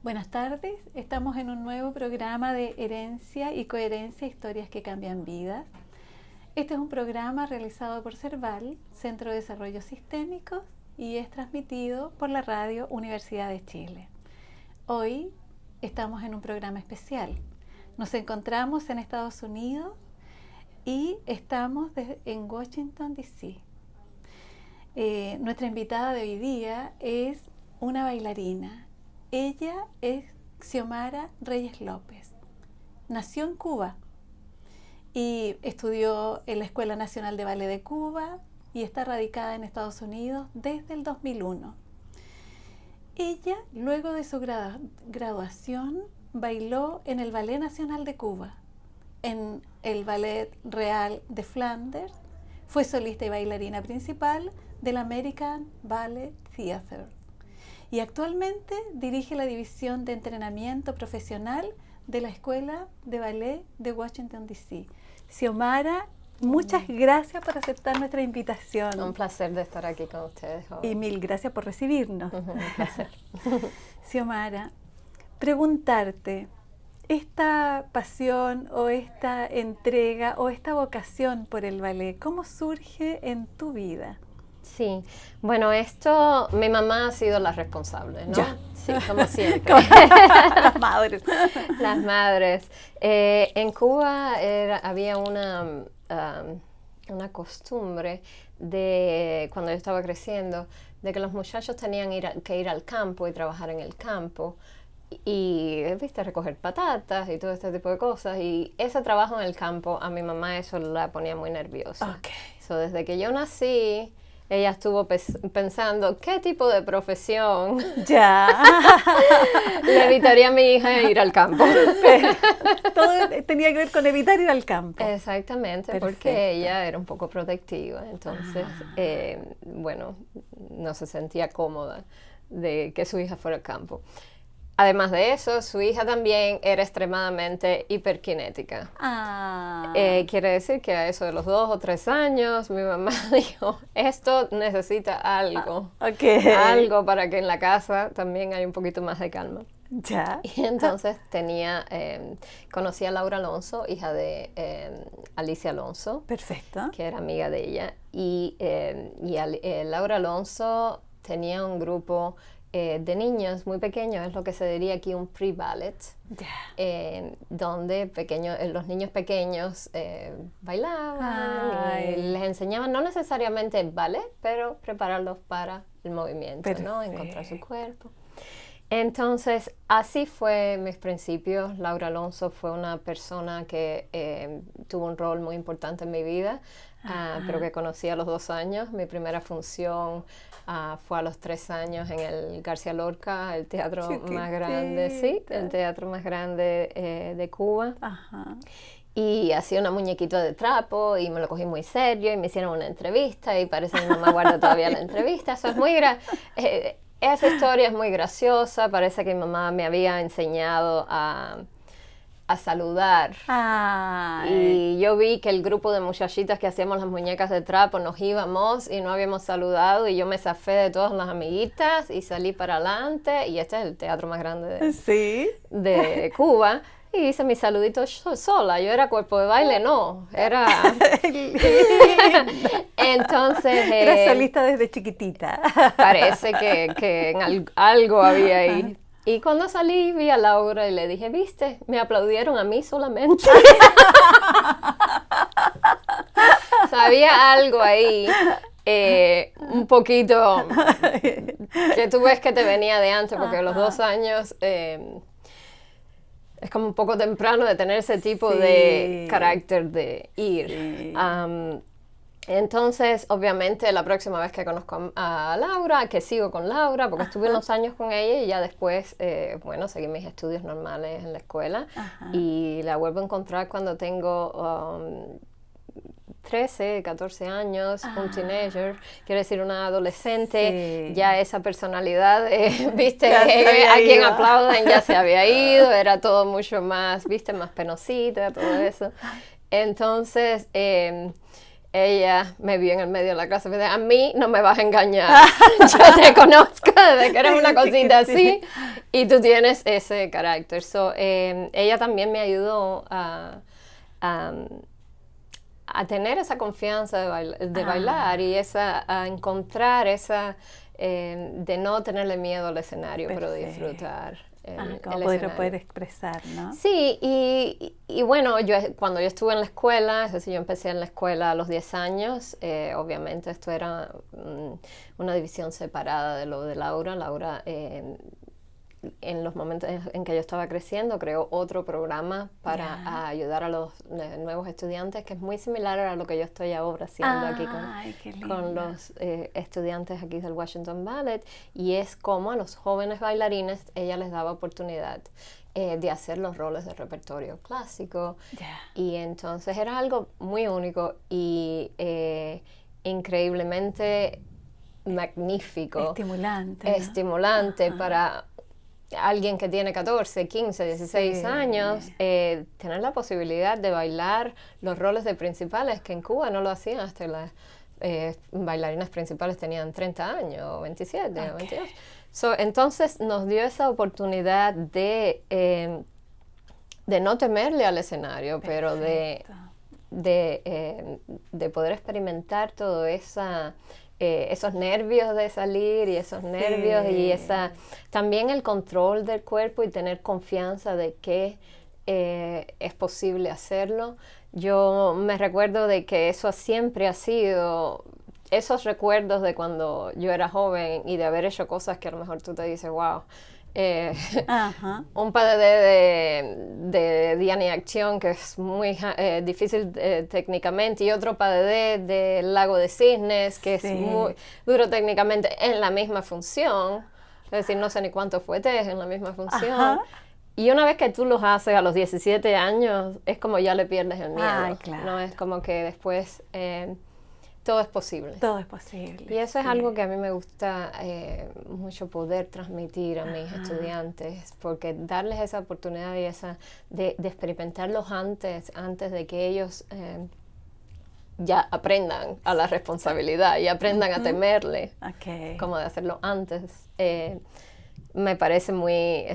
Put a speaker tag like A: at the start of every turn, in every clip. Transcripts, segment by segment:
A: Buenas tardes, estamos en un nuevo programa de Herencia y Coherencia, historias que cambian vidas. Este es un programa realizado por CERVAL, Centro de Desarrollo Sistémico, y es transmitido por la radio Universidad de Chile. Hoy estamos en un programa especial. Nos encontramos en Estados Unidos y estamos en Washington, D.C. Nuestra invitada de hoy día es una bailarina. Ella es Xiomara Reyes López. Nació en Cuba y estudió en la Escuela Nacional de Ballet de Cuba y está radicada en Estados Unidos desde el 2001. Ella, luego de su graduación, bailó en el Ballet Nacional de Cuba, en el Ballet Real de Flanders, fue solista y bailarina principal del American Ballet Theatre y actualmente dirige la división de entrenamiento profesional de la Escuela de Ballet de Washington, D.C. Xiomara, muchas gracias por aceptar nuestra invitación.
B: Un placer de estar aquí con ustedes hoy.
A: Y mil gracias por recibirnos.
B: Un placer.
A: Xiomara, preguntarte, esta pasión o esta entrega o esta vocación por el ballet, ¿cómo surge en tu vida?
B: Sí, bueno, esto, mi mamá ha sido la responsable, ¿no?
A: Ya.
B: Sí, como siempre.
A: Las madres.
B: Las madres. En Cuba había una costumbre de, cuando yo estaba creciendo, de que los muchachos tenían que ir al campo y trabajar en el campo. Y, viste, recoger patatas y todo este tipo de cosas. Y ese trabajo en el campo, a mi mamá eso la ponía muy nerviosa.
A: Okay.
B: So, desde que yo nací, ella estuvo pensando qué tipo de profesión le evitaría a mi hija ir al campo.
A: Todo tenía que ver con evitar ir al campo.
B: Exactamente. Perfecto. Porque ella era un poco protectiva. Entonces, bueno, no se sentía cómoda de que su hija fuera al campo. Además de eso, su hija también era extremadamente hiperkinética. Quiere decir que a eso de los 2 o 3 años, mi mamá dijo, esto necesita algo. Algo para que en la casa también haya un poquito más de calma.
A: Ya.
B: Y entonces conocí a Laura Alonso, hija de Alicia Alonso.
A: Perfecto.
B: Que era amiga de ella. Y Laura Alonso tenía un grupo de niños muy pequeños, es lo que se diría aquí un pre-ballet, donde los niños pequeños bailaban y les enseñaban no necesariamente ballet, pero prepararlos para el movimiento, ¿no? Encontrar su cuerpo. Entonces, así fue mis principios. Laura Alonso fue una persona que tuvo un rol muy importante en mi vida, pero que conocí a los 2 años. Mi primera función fue a los 3 años en el García Lorca, el teatro más grande, el teatro más grande de Cuba. Ajá. Y hacía una muñequita de trapo y me lo cogí muy serio y me hicieron una entrevista y parece que mi mamá guarda todavía la entrevista. Eso es muy esa historia es muy graciosa. Parece que mi mamá me había enseñado a saludar. Y yo vi que el grupo de muchachitas que hacíamos las muñecas de trapo nos íbamos y no habíamos saludado y yo me zafé de todas las amiguitas y salí para adelante y este es el teatro más grande de Cuba. Y hice mi saludito sola. Yo era cuerpo de baile, no. Era... Entonces...
A: Era solista desde chiquitita.
B: Parece que algo había ahí. Y cuando salí vi a Laura y le dije, ¿viste? Me aplaudieron a mí solamente. Sabía algo ahí. Un poquito... que tú ves que te venía de antes, porque a los 2 años... es como un poco temprano de tener ese tipo de carácter de ir. Entonces, obviamente, la próxima vez que conozco a Laura, que sigo con Laura, porque estuve unos años con ella y ya después, seguí mis estudios normales en la escuela. Y la vuelvo a encontrar cuando tengo 13, 14 años, un teenager, quiere decir una adolescente, ya esa personalidad, viste, a quien aplauden ya se había ido, era todo mucho más, viste, más penosita, todo eso. Entonces, ella me vio en el medio de la clase y me dijo, a mí no me vas a engañar, yo te conozco desde que eres una cosita así Y tú tienes ese carácter. Ella también me ayudó a tener esa confianza de bailar y a encontrar esa, de no tenerle miedo al escenario, pero disfrutar
A: como poder expresar, ¿no?
B: Sí, y bueno, cuando yo estuve en la escuela, es decir, yo empecé en la escuela a los 10 años, obviamente esto era una división separada de lo de Laura. Laura, en los momentos en que yo estaba creciendo, creó otro programa para ayudar a los nuevos estudiantes, que es muy similar a lo que yo estoy ahora haciendo aquí con los estudiantes aquí del Washington Ballet, y es como a los jóvenes bailarines ella les daba oportunidad de hacer los roles de repertorio clásico, y entonces era algo muy único y increíblemente magnífico. Estimulante, ¿no? Para alguien que tiene 14, 15, 16 años, tener la posibilidad de bailar los roles de principales, que en Cuba no lo hacían hasta las bailarinas principales tenían 30 años, o 27, o 22. Entonces nos dio esa oportunidad de no temerle al escenario, pero de poder experimentar todo esos nervios de salir y esos nervios y también el control del cuerpo y tener confianza de que es posible hacerlo. Yo me recuerdo de que eso siempre ha sido, esos recuerdos de cuando yo era joven y de haber hecho cosas que a lo mejor tú te dices, wow, un pas de deux de Diana y Acción, que es muy difícil técnicamente, y otro pas de deux del Lago de Cisnes, que es muy duro técnicamente, en la misma función, es decir, no sé ni cuántos fuetes en la misma función. Y una vez que tú los haces a los 17 años, es como ya le pierdes el miedo, ¿no? Es como que después todo es posible.
A: Todo es posible.
B: Y eso es algo que a mí me gusta mucho poder transmitir a mis estudiantes, porque darles esa oportunidad y de experimentarlos antes de que ellos ya aprendan a la responsabilidad y aprendan a temerle, como de hacerlo antes. Me parece muy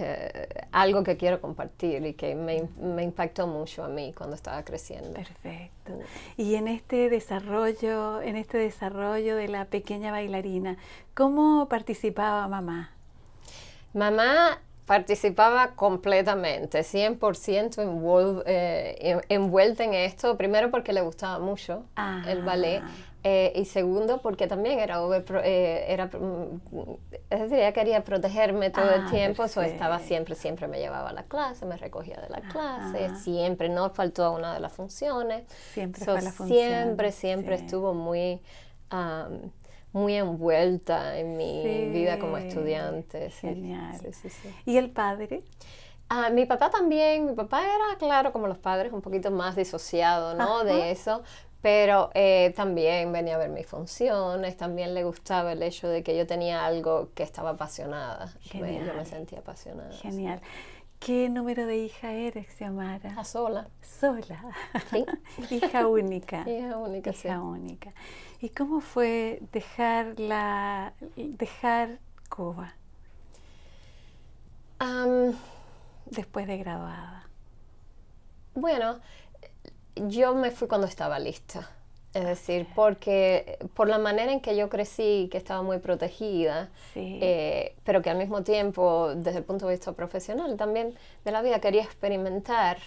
B: algo que quiero compartir y que me impactó mucho a mí cuando estaba creciendo.
A: Perfecto. Y en este desarrollo de la pequeña bailarina, ¿cómo participaba mamá?
B: Mamá participaba completamente, 100% envuelta en esto, primero porque le gustaba mucho el ballet, y segundo porque también era es decir, ella quería protegerme todo el tiempo, estaba siempre me llevaba a la clase, me recogía de la clase, siempre, no faltó a una de las funciones, siempre estuvo muy envuelta en mi vida como estudiante.
A: Genial. Sí. ¿Y el padre?
B: Mi papá también. Mi papá era, claro, como los padres, un poquito más disociado, ¿no? De eso, pero también venía a ver mis funciones, también le gustaba el hecho de que yo tenía algo que estaba apasionada. Yo me sentía apasionada.
A: Genial. ¿Qué número de hija eres, Xiomara?
B: Sola.
A: ¿Sola?
B: Sí.
A: Hija única.
B: Hija única, sí.
A: Hija única. ¿Y cómo fue dejar Cuba? Después de graduada.
B: Bueno, yo me fui cuando estaba lista. Es decir, porque por la manera en que yo crecí, que estaba muy protegida, pero que al mismo tiempo, desde el punto de vista profesional, también de la vida quería experimentar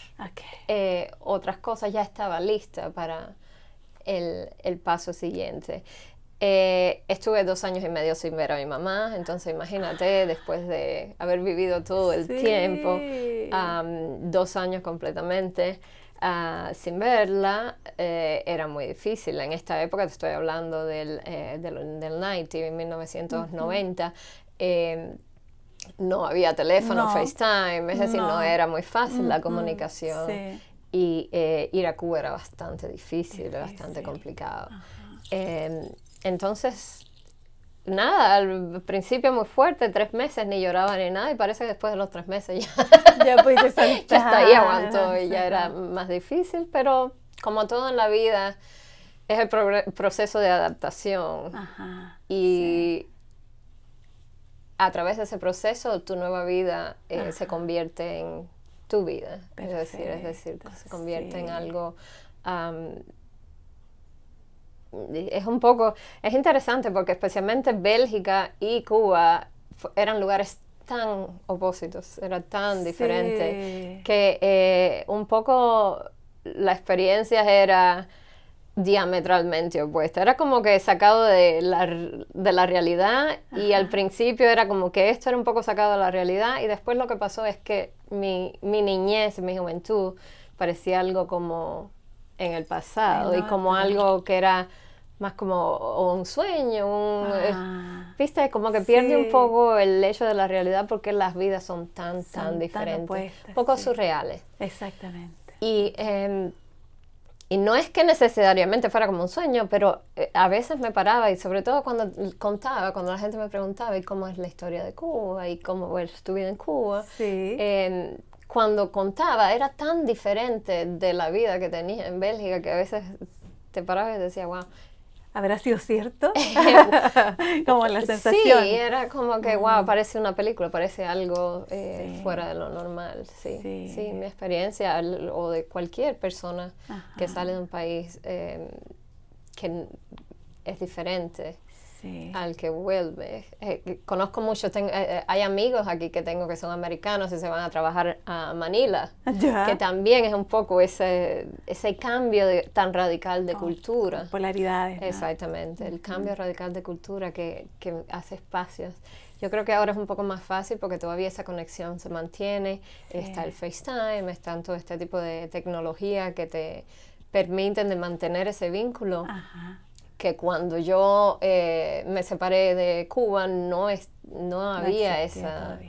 B: otras cosas, ya estaba lista para el paso siguiente. Estuve 2 años y medio sin ver a mi mamá, entonces imagínate, después de haber vivido todo el tiempo, 2 años completamente sin verla, era muy difícil. En esta época, te estoy hablando del 90, en 1990, no había teléfono, FaceTime, es decir, no era muy fácil la comunicación. Y ir a Cuba era bastante difícil. Bastante complicado. Entonces, nada, al principio muy fuerte, 3 meses, ni lloraba ni nada, y parece que después de los 3 meses
A: ya pudiste saltar.
B: Ya hasta ahí aguantó y ya era más difícil, pero como todo en la vida, es el proceso de adaptación. Y a través de ese proceso tu nueva vida se convierte en tu vida.
A: Perfecto,
B: Es decir, se convierte en algo... es interesante porque especialmente Bélgica y Cuba eran lugares tan opuestos, era tan diferente, que un poco la experiencia era diametralmente opuesta. Era como que sacado de la realidad. Ajá. Y al principio era como que esto era un poco sacado de la realidad, y después lo que pasó es que mi niñez, mi juventud, parecía algo como en el pasado, y como algo que era más como un sueño, ¿viste? Como que pierde un poco el hecho de la realidad, porque las vidas son tan diferentes, opuestas, un poco surreales.
A: Exactamente.
B: Y no es que necesariamente fuera como un sueño, pero a veces me paraba, y sobre todo cuando la gente me preguntaba, ¿y cómo es la historia de Cuba? ¿Y cómo es tu vida en Cuba?
A: Sí.
B: Cuando contaba, era tan diferente de la vida que tenía en Bélgica, que a veces te parabas y decías, wow.
A: ¿Habrá sido cierto? Como la sensación.
B: Sí, era como que, wow, parece una película, parece algo fuera de lo normal. Sí, mi experiencia, o de cualquier persona que sale de un país que es diferente al que vuelve. Conozco mucho, hay amigos aquí que tengo que son americanos y se van a trabajar a Manila, que también es un poco ese cambio tan radical de cultura.
A: Polaridades, ¿no?
B: Exactamente, el cambio radical de cultura que hace espacios. Yo creo que ahora es un poco más fácil porque todavía esa conexión se mantiene, está el FaceTime, está todo este tipo de tecnología que te permiten de mantener ese vínculo.
A: Ajá.
B: Que cuando yo me separé de Cuba no había esa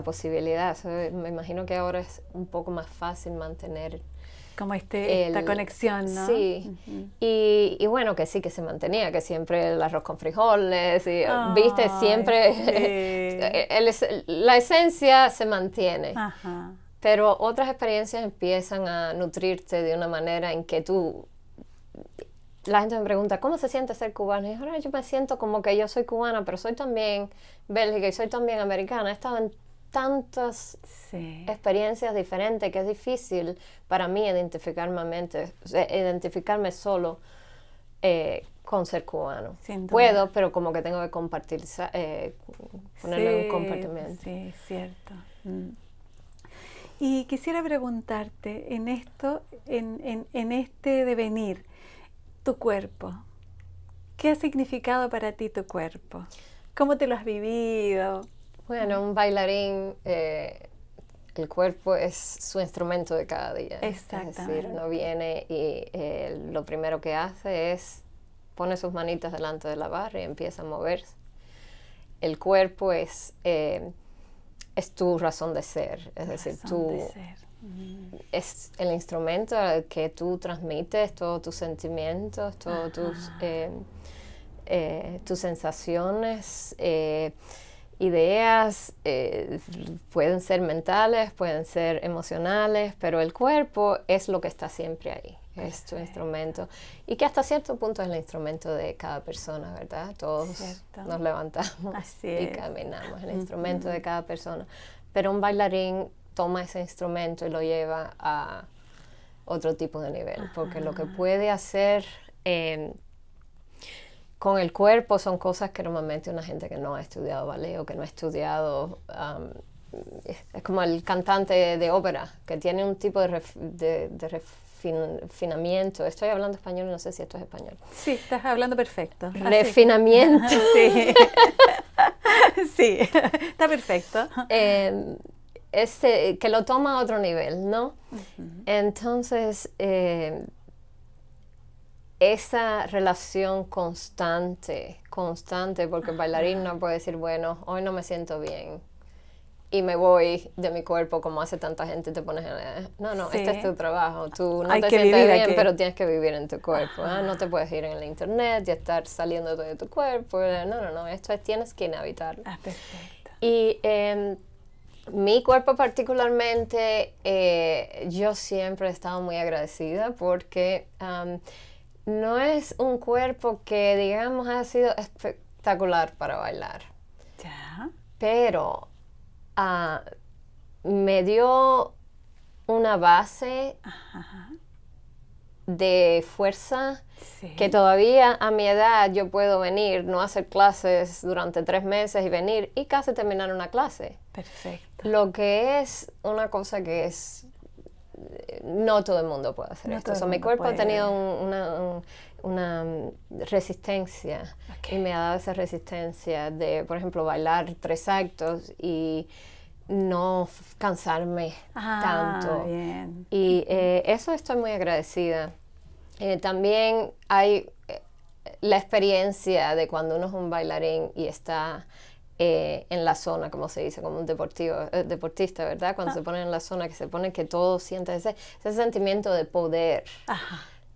B: posibilidad. Me imagino que ahora es un poco más fácil mantener
A: como esta conexión, ¿no?
B: Sí. Y bueno, que sí, que se mantenía, que siempre el arroz con frijoles, viste, siempre la esencia se mantiene.
A: Ajá.
B: Pero otras experiencias empiezan a nutrirte de una manera en que la gente me pregunta, ¿cómo se siente ser cubana? Y ahora yo me siento como que yo soy cubana, pero soy también bélgica y soy también americana. He estado en tantas experiencias diferentes que es difícil para mí identificarme solo con ser cubano. Puedo, pero como que tengo que compartir, ponerlo en un compartimento.
A: Sí, cierto. Y quisiera preguntarte, en esto, en este devenir, tu cuerpo, ¿qué ha significado para ti tu cuerpo? ¿Cómo te lo has vivido?
B: Bueno, un bailarín, el cuerpo es su instrumento de cada día.
A: Exactamente.
B: Es decir, uno viene y lo primero que hace es pone sus manitas delante de la barra y empieza a moverse. El cuerpo es tu razón de ser, es decir, es el instrumento al que tú transmites todos tus sentimientos, todas tus sensaciones, ideas, pueden ser mentales, pueden ser emocionales, pero el cuerpo es lo que está siempre ahí, es tu instrumento, y que hasta cierto punto es el instrumento de cada persona, ¿verdad? Todos nos levantamos y caminamos, el instrumento de cada persona, pero un bailarín toma ese instrumento y lo lleva a otro tipo de nivel, porque lo que puede hacer con el cuerpo son cosas que normalmente una gente que no ha estudiado ballet o que no ha estudiado, es como el cantante de ópera, que tiene un tipo de refinamiento. Estoy hablando español y no sé si esto es español.
A: Sí, estás hablando perfecto.
B: Refinamiento.
A: Sí. Sí, está perfecto.
B: Que lo toma a otro nivel, ¿no? Entonces, esa relación constante, porque el bailarín no puede decir, bueno, hoy no me siento bien y me voy de mi cuerpo como hace tanta gente, te pones no, este es tu trabajo, tú no te sientes bien, pero tienes que vivir en tu cuerpo, no te puedes ir en el internet y estar saliendo de tu cuerpo, no, esto tienes que inhabitarlo.
A: Perfecto.
B: Y mi cuerpo particularmente, yo siempre he estado muy agradecida porque no es un cuerpo que, digamos, ha sido espectacular para bailar.
A: Ya.
B: Pero me dio una base de fuerza que todavía a mi edad yo puedo venir, no hacer clases durante 3 meses y venir y casi terminar una clase.
A: Perfecto.
B: Lo que es una cosa que es... No todo el mundo puede hacer esto. Mi cuerpo ha tenido una resistencia y me ha dado esa resistencia de, por ejemplo, bailar 3 actos y no cansarme tanto.
A: Bien.
B: Y eso estoy muy agradecida. También hay la experiencia de cuando uno es un bailarín y está en la zona, como se dice, como un deportista, ¿verdad? Cuando se pone en la zona, que se pone que todo siente ese sentimiento de poder.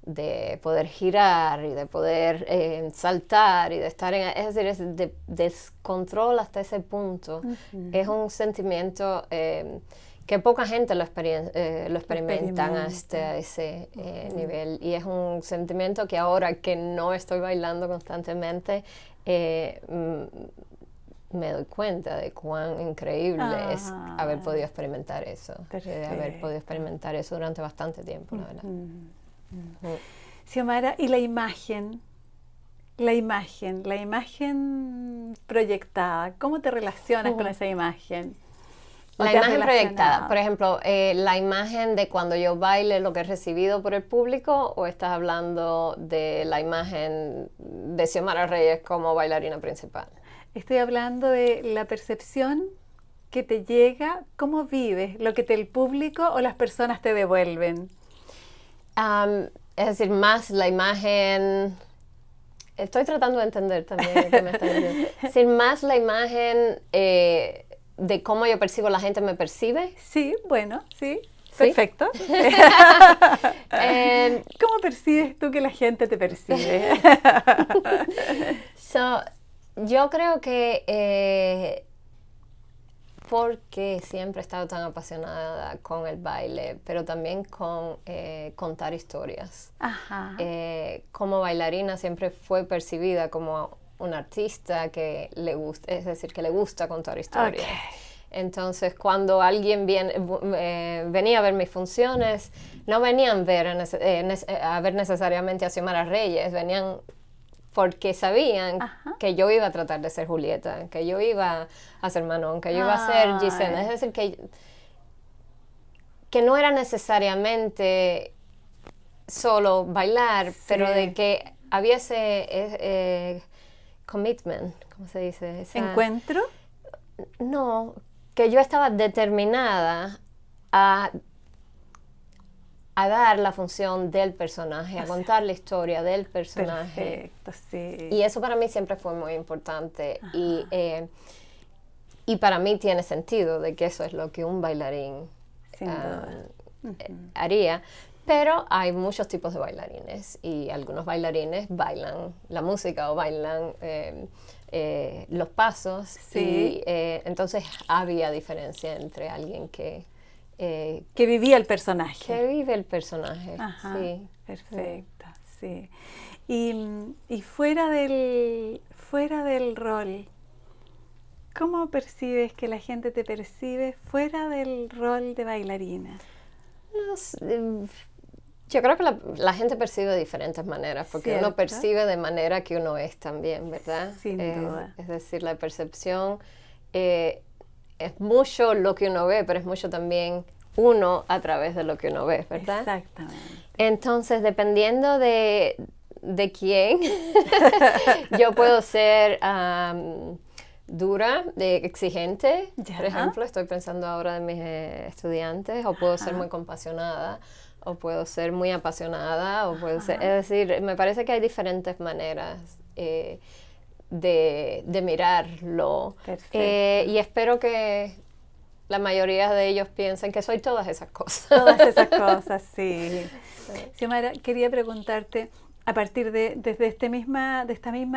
B: De poder girar y de poder saltar y de estar en... Es decir, es de descontrol hasta ese punto. Es un sentimiento que poca gente lo experimentan hasta ese nivel. Y es un sentimiento que ahora que no estoy bailando constantemente, me doy cuenta de cuán increíble es haber podido experimentar eso. Haber podido experimentar eso durante bastante tiempo, la verdad.
A: Xiomara, y la imagen proyectada, ¿cómo te relacionas con esa imagen?
B: La imagen proyectada, por ejemplo, la imagen de cuando yo baile, lo que he recibido por el público, ¿o estás hablando de la imagen de Xiomara Reyes como bailarina principal?
A: Estoy hablando de la percepción que te llega, cómo vives, lo que el público o las personas te devuelven.
B: Es decir, más la imagen... Estoy tratando de entender también lo que me estás diciendo. Es decir, más la imagen de cómo yo percibo, la gente me percibe.
A: Sí, bueno, sí. Perfecto. ¿Cómo percibes tú que la gente te percibe?
B: Yo creo que porque siempre he estado tan apasionada con el baile, pero también con contar historias. Como bailarina siempre fue percibida como una artista que le gusta, es decir, que le gusta contar historias. Entonces, cuando alguien venía a ver mis funciones, no venían a ver necesariamente a Xiomara Reyes, venían porque sabían que yo iba a tratar de ser Julieta, que yo iba a ser Manon, que yo iba a ser Gisela. Es decir, que no era necesariamente solo bailar, pero de que había ese commitment, ¿cómo se dice?
A: ¿Encuentro?
B: No, que yo estaba determinada a dar la función del personaje, a contar la historia del personaje.
A: Perfecto, sí.
B: Y eso para mí siempre fue muy importante. Y para mí tiene sentido de que eso es lo que un bailarín haría. Pero hay muchos tipos de bailarines y algunos bailarines bailan la música o bailan los pasos.
A: Sí.
B: Y entonces había diferencia entre alguien que
A: vivía el personaje.
B: Que vive el personaje, sí.
A: Perfecto, sí. Y fuera del rol, ¿cómo percibes que la gente te percibe fuera del rol de bailarina?
B: Yo creo que la gente percibe de diferentes maneras, porque uno percibe de manera que uno es también, ¿verdad?
A: Sin duda.
B: Es decir, la percepción es mucho lo que uno ve, pero es mucho también uno a través de lo que uno ve, ¿verdad?
A: Exactamente.
B: Entonces, dependiendo de quién, yo puedo ser dura, exigente, por ejemplo, estoy pensando ahora de mis estudiantes, o puedo ser muy compasionada, o puedo ser muy apasionada, o puedo ser, es decir, me parece que hay diferentes maneras de mirarlo. Y espero que la mayoría de ellos piensen que soy todas esas cosas.
A: Todas esas cosas, sí. Xiomara, quería preguntarte, a partir de esta misma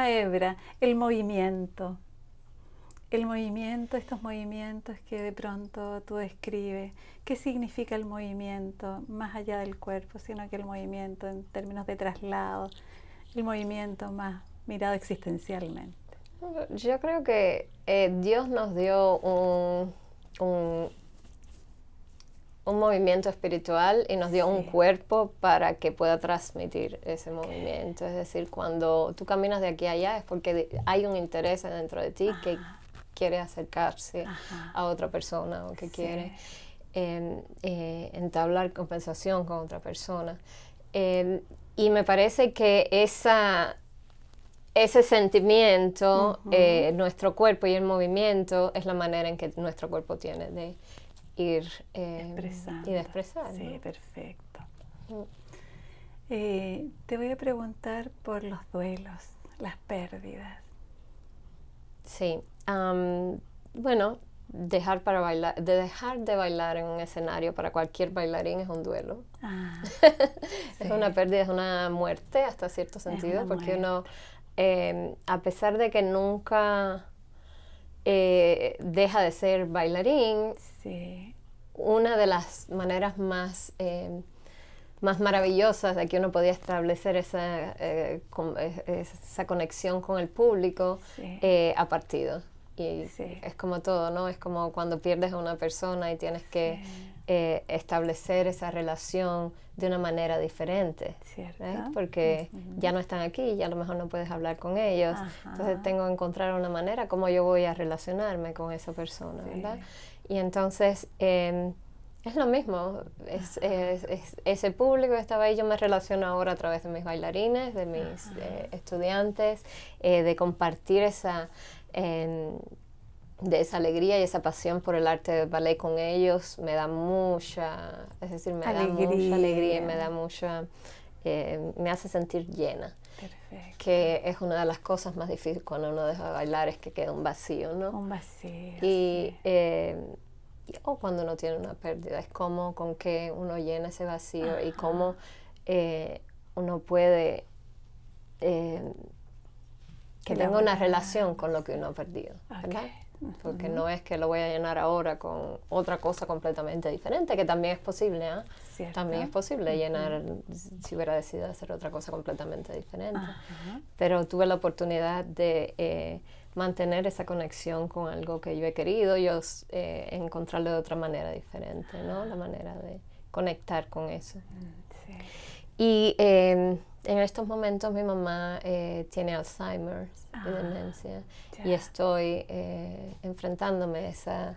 A: hebra, el movimiento, estos movimientos que de pronto tú describes, ¿qué significa el movimiento más allá del cuerpo, sino que el movimiento en términos de traslado, el movimiento más mirado existencialmente?
B: Yo creo que Dios nos dio un movimiento espiritual y nos dio un cuerpo para que pueda transmitir ese movimiento. Es decir, cuando tú caminas de aquí a allá es porque hay un interés dentro de ti que quiere acercarse a otra persona o que quiere entablar conversación con otra persona. Y me parece que ese sentimiento, nuestro cuerpo y el movimiento es la manera en que nuestro cuerpo tiene de ir y de expresar.
A: Sí,
B: ¿no?
A: perfecto. Te voy a preguntar por los duelos, las pérdidas.
B: Sí. Bueno, dejar de bailar en un escenario para cualquier bailarín es un duelo. Es una pérdida, es una muerte hasta cierto sentido, porque uno, a pesar de que nunca deja de ser bailarín, una de las maneras más maravillosas de que uno podía establecer esa conexión con el público ha partido. Y es como todo, ¿no? Es como cuando pierdes a una persona y tienes que establecer esa relación de una manera diferente, porque ya no están aquí y a lo mejor no puedes hablar con ellos. Entonces tengo que encontrar una manera como yo voy a relacionarme con esa persona, ¿verdad? Y entonces es lo mismo, ese público que estaba ahí, yo me relaciono ahora a través de mis bailarines, de mis estudiantes, de compartir de esa alegría y esa pasión por el arte del ballet con ellos. Me da mucha, es decir, me da mucha alegría y me da mucha, me hace sentir llena.
A: Perfecto.
B: Que es una de las cosas más difíciles cuando uno deja de bailar, es que queda un vacío, ¿no?
A: Un vacío.
B: O cuando uno tiene una pérdida, es como con que uno llena ese vacío y cómo uno puede que tenga una relación con lo que uno ha perdido, ¿verdad? Porque no es que lo voy a llenar ahora con otra cosa completamente diferente, que también es posible, ¿eh? También es posible llenar, si hubiera decidido hacer otra cosa completamente diferente. Pero tuve la oportunidad de mantener esa conexión con algo que yo he querido, encontrarlo de otra manera diferente, ¿no? La manera de conectar con eso. Y en estos momentos mi mamá tiene Alzheimer y demencia, y estoy enfrentándome esa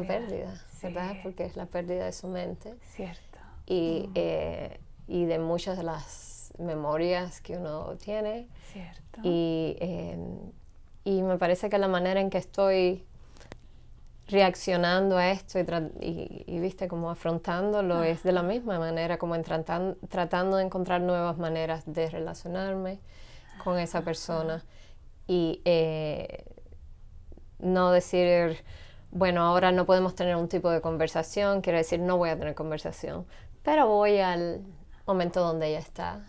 B: pérdida, ¿verdad? Porque es la pérdida de su mente.
A: Cierto.
B: Y de muchas de las memorias que uno tiene.
A: Cierto.
B: Y me parece que la manera en que estoy reaccionando a esto y viste, como afrontándolo es de la misma manera, como tratando de encontrar nuevas maneras de relacionarme con esa persona y no decir, bueno, ahora no podemos tener un tipo de conversación, quiere decir no voy a tener conversación, pero voy al momento donde ella está.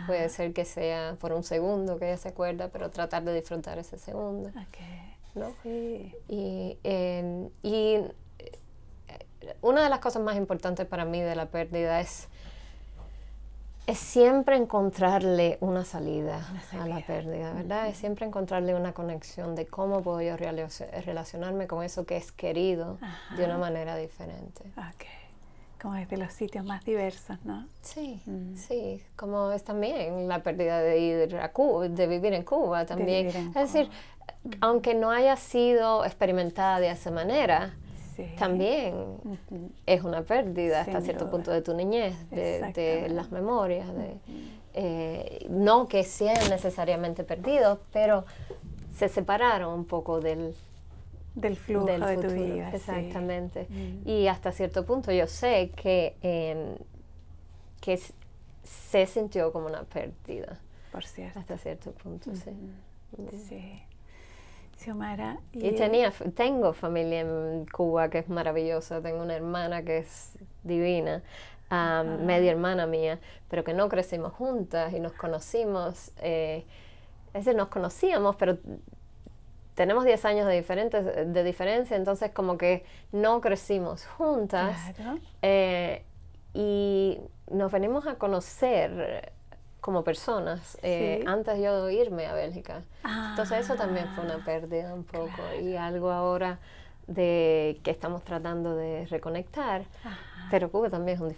B: Puede ser que sea por un segundo que ella se acuerda, pero tratar de disfrutar ese segundo. ¿No?
A: Sí.
B: Y una de las cosas más importantes para mí de la pérdida es siempre encontrarle una salida a la pérdida, ¿verdad? Es siempre encontrarle una conexión de cómo puedo yo relacionarme con eso que es querido de una manera diferente.
A: Como desde los sitios más diversos, ¿no?
B: Sí, sí, como es también la pérdida de ir a Cuba, de vivir en Cuba también. Es decir, aunque no haya sido experimentada de esa manera, también es una pérdida hasta cierto punto de tu niñez, de las memorias, no que sean necesariamente perdidos, pero se separaron un poco del
A: flujo de tu vida.
B: Exactamente. Y hasta cierto punto yo sé que se sintió como una pérdida.
A: Por cierto.
B: Hasta cierto punto, sí.
A: Sí. Xiomara.
B: Y tengo familia en Cuba que es maravillosa. Tengo una hermana que es divina, media hermana mía, pero que no crecimos juntas y nos conocimos. Es decir, nos conocíamos, pero tenemos 10 años de diferencia, entonces como que no crecimos juntas.
A: Claro.
B: Y nos venimos a conocer como personas,
A: Sí.
B: antes yo de irme a Bélgica.
A: Ah,
B: Entonces eso también fue una pérdida un poco,
A: claro.
B: y algo ahora de que estamos tratando de reconectar,
A: Ajá.
B: pero Cuba también es un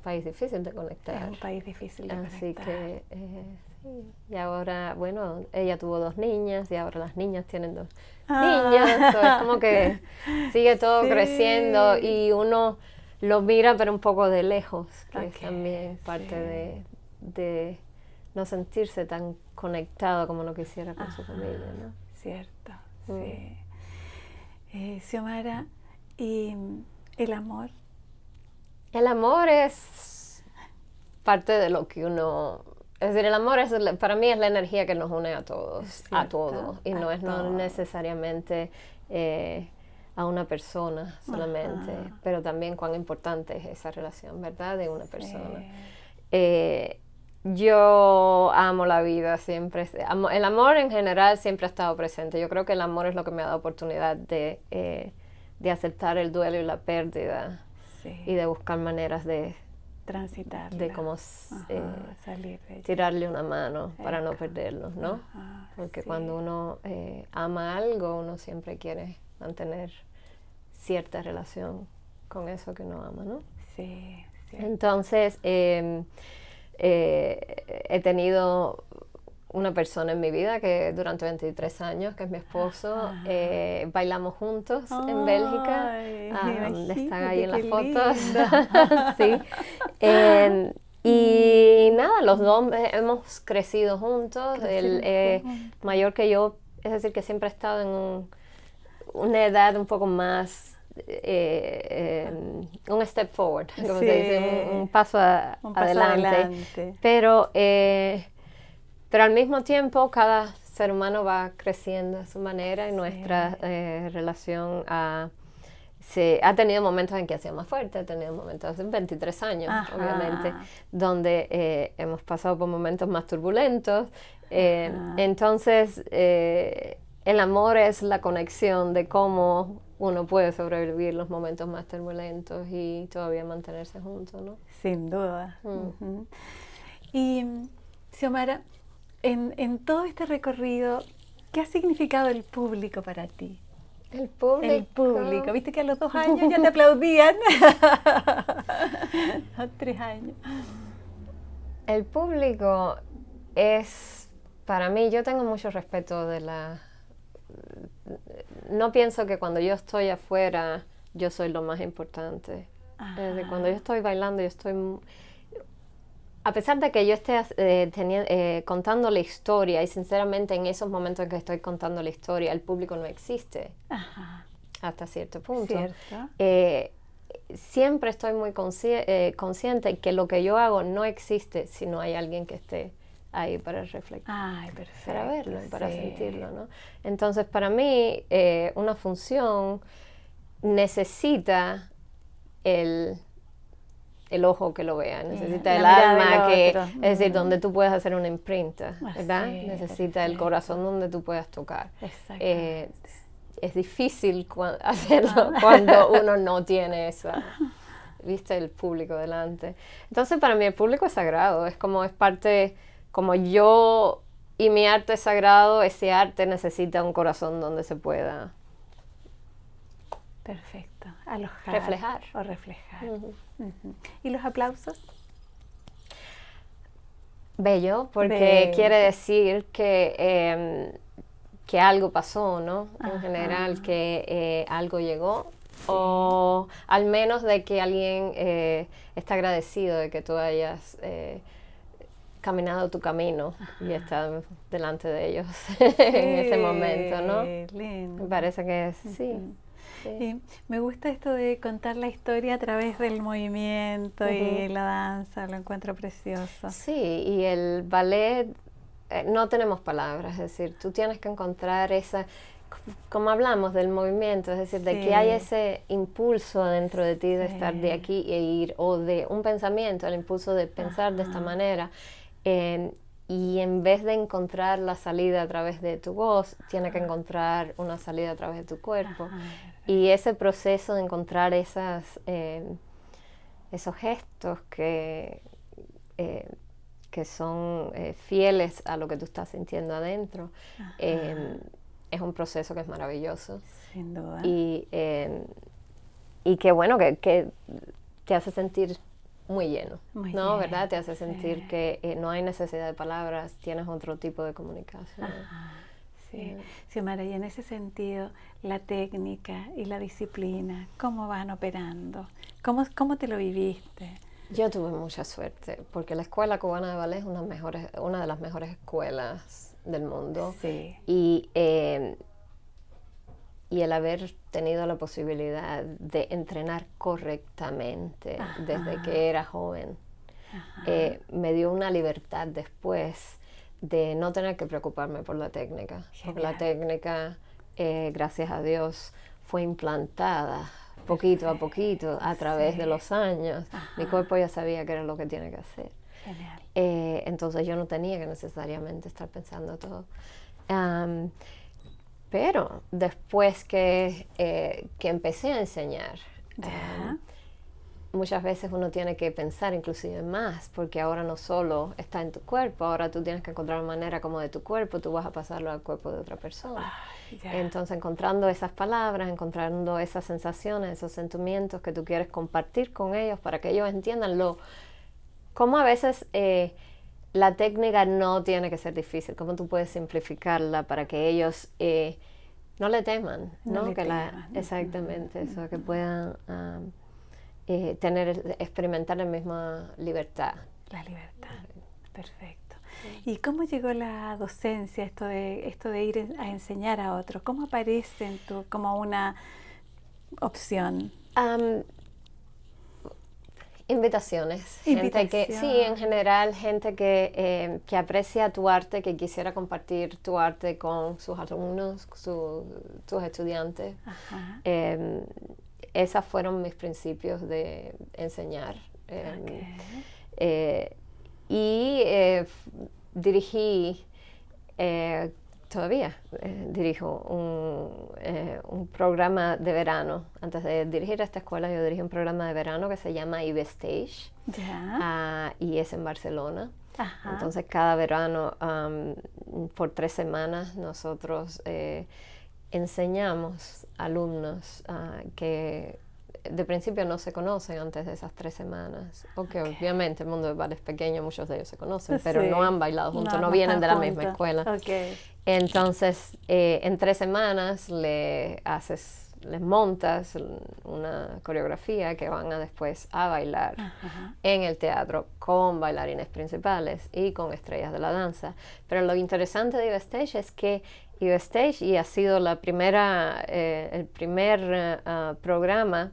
B: país difícil de
A: Es
B: conectar.
A: un país difícil de
B: Así
A: conectar.
B: que, sí. Y ahora, bueno, ella tuvo 2 niñas y ahora las niñas tienen 2 niñas. So, es como que sigue todo
A: Sí.
B: creciendo y uno lo mira pero un poco de lejos, que es
A: Ok,
B: también parte
A: sí.
B: de no sentirse tan conectado como uno quisiera con su familia, ¿no?
A: Cierto,
B: Mm.
A: sí. Xiomara, ¿y el amor?
B: El amor es parte de lo que uno... Es decir, el amor es, para mí es la energía que nos une a todos,
A: Es
B: a
A: cierto,
B: todos, y
A: a
B: no es no
A: todos.
B: necesariamente a una persona solamente,
A: Ajá.
B: pero también cuán importante es esa relación, ¿verdad? De una persona.
A: Sí.
B: Yo amo la vida siempre. El amor en general siempre ha estado presente. Yo creo que el amor es lo que me ha dado oportunidad de aceptar el duelo y la pérdida,
A: Sí.
B: y de buscar maneras de
A: Transitarla.
B: cómo
A: salir de ella.
B: tirarle una mano para no
A: Eca.
B: perderlos, ¿no?
A: Ajá,
B: Porque
A: sí.
B: cuando uno ama algo, uno siempre quiere mantener cierta relación con eso que uno ama, ¿no?
A: Sí, sí.
B: Entonces, he tenido una persona en mi vida que durante 23 años, que es mi esposo, bailamos juntos en Bélgica. Están ahí en las fotos. Sí. Y nada, los dos hemos crecido juntos. Él es mayor que yo, es decir, que siempre ha estado en una edad un poco más, un step forward, como se dice, un paso adelante. Pero al mismo tiempo cada ser humano va creciendo a su manera, y nuestra relación ha tenido momentos en que ha sido más fuerte, ha tenido momentos hace 23 años, obviamente, donde hemos pasado por momentos más turbulentos. Entonces, el amor es la conexión de cómo uno puede sobrevivir los momentos más turbulentos y todavía mantenerse juntos, ¿no?
A: Sin duda. Y, Xiomara, en todo este recorrido, ¿qué ha significado el público para ti?
B: El público.
A: El público. ¿Viste que a los 2 años ya te aplaudían? A 3 años.
B: El público es, para mí, yo tengo mucho respeto de no pienso que cuando yo estoy afuera, yo soy lo más importante. Desde cuando yo estoy bailando, yo estoy... A pesar de que yo esté contando la historia, y sinceramente en esos momentos en que estoy contando la historia, el público no existe. Hasta cierto punto. Siempre estoy muy consciente que lo que yo hago no existe si no hay alguien que esté ahí para reflejar, para verlo, para sentirlo, ¿no? Entonces, para mí, una función necesita el ojo que lo vea, necesita el alma, es decir, donde tú puedas hacer una imprenta, ¿verdad? Necesita el corazón donde tú puedas tocar. Es difícil hacerlo cuando uno no tiene ¿viste? El público delante. Entonces, para mí el público es sagrado, es parte, como yo y mi arte es sagrado, ese arte necesita un corazón donde se pueda...
A: Perfecto. Alojar.
B: Reflejar.
A: O reflejar. ¿Y los aplausos?
B: Bello, porque quiere decir que algo pasó, ¿no? En general, que algo llegó, o al menos de que alguien está agradecido de que tú hayas caminado tu camino y estás delante de ellos en ese momento, ¿no?
A: Lindo.
B: Me parece que sí.
A: Y me gusta esto de contar la historia a través del movimiento y la danza, lo encuentro precioso.
B: Sí, y el ballet, no tenemos palabras, es decir, tú tienes que encontrar como hablamos del movimiento, es decir, de que hay ese impulso dentro de ti de estar de aquí e ir, o de un pensamiento, el impulso de pensar de esta manera. Y en vez de encontrar la salida a través de tu voz, tienes que encontrar una salida a través de tu cuerpo. Y ese proceso de encontrar esos gestos que que son fieles a lo que tú estás sintiendo adentro, es un proceso que es maravilloso.
A: Sin duda.
B: Y que bueno, que te hace sentir muy lleno,
A: muy
B: ¿no?
A: lleno,
B: ¿Verdad? Te hace sentir
A: sí.
B: que no hay necesidad de palabras, tienes otro tipo de comunicación.
A: Ajá, sí. Xiomara, y en ese sentido, la técnica y la disciplina, ¿cómo van operando? ¿Cómo te lo viviste?
B: Yo tuve mucha suerte, porque la Escuela Cubana de Ballet es una de las mejores escuelas del mundo.
A: Sí.
B: Y el haber tenido la posibilidad de entrenar correctamente desde que era joven, me dio una libertad después de no tener que preocuparme por la técnica. Genial. Porque la técnica, gracias a Dios, fue implantada poquito a poquito a través de los años. Mi cuerpo ya sabía qué era lo que tiene que hacer.
A: Genial.
B: Entonces yo no tenía que necesariamente estar pensando todo. Pero después que empecé a enseñar, muchas veces uno tiene que pensar inclusive más, porque ahora no solo está en tu cuerpo, ahora tú tienes que encontrar una manera como de tu cuerpo, tú vas a pasarlo al cuerpo de otra persona. Entonces encontrando esas palabras, encontrando esas sensaciones, esos sentimientos que tú quieres compartir con ellos para que ellos entiendan cómo a veces la técnica no tiene que ser difícil, cómo tú puedes simplificarla para que ellos no le teman, ¿no? Exactamente, eso, que puedan experimentar la misma libertad.
A: La libertad, perfecto. ¿Y cómo llegó la docencia, esto de ir a enseñar a otros? ¿Cómo aparece en como una opción?
B: Invitaciones. Gente que, sí, en general, gente que aprecia tu arte, que quisiera compartir tu arte con sus alumnos, sus estudiantes. Esos fueron mis principios de enseñar. Dirigí, todavía dirijo un programa de verano. Antes de dirigir esta escuela, yo dirigí un programa de verano que se llama IBStage, y es en Barcelona. Entonces, cada verano, por 3 semanas, nosotros enseñamos alumnos que de principio no se conocen antes de esas 3 semanas, porque obviamente el mundo del ballet es pequeño, muchos de ellos se conocen, pero no han bailado juntos, no vienen de la misma escuela. Entonces, en 3 semanas les montas una coreografía que van a después a bailar en el teatro con bailarines principales y con estrellas de la danza. Pero lo interesante de IBStage es que IBStage ha sido el primer programa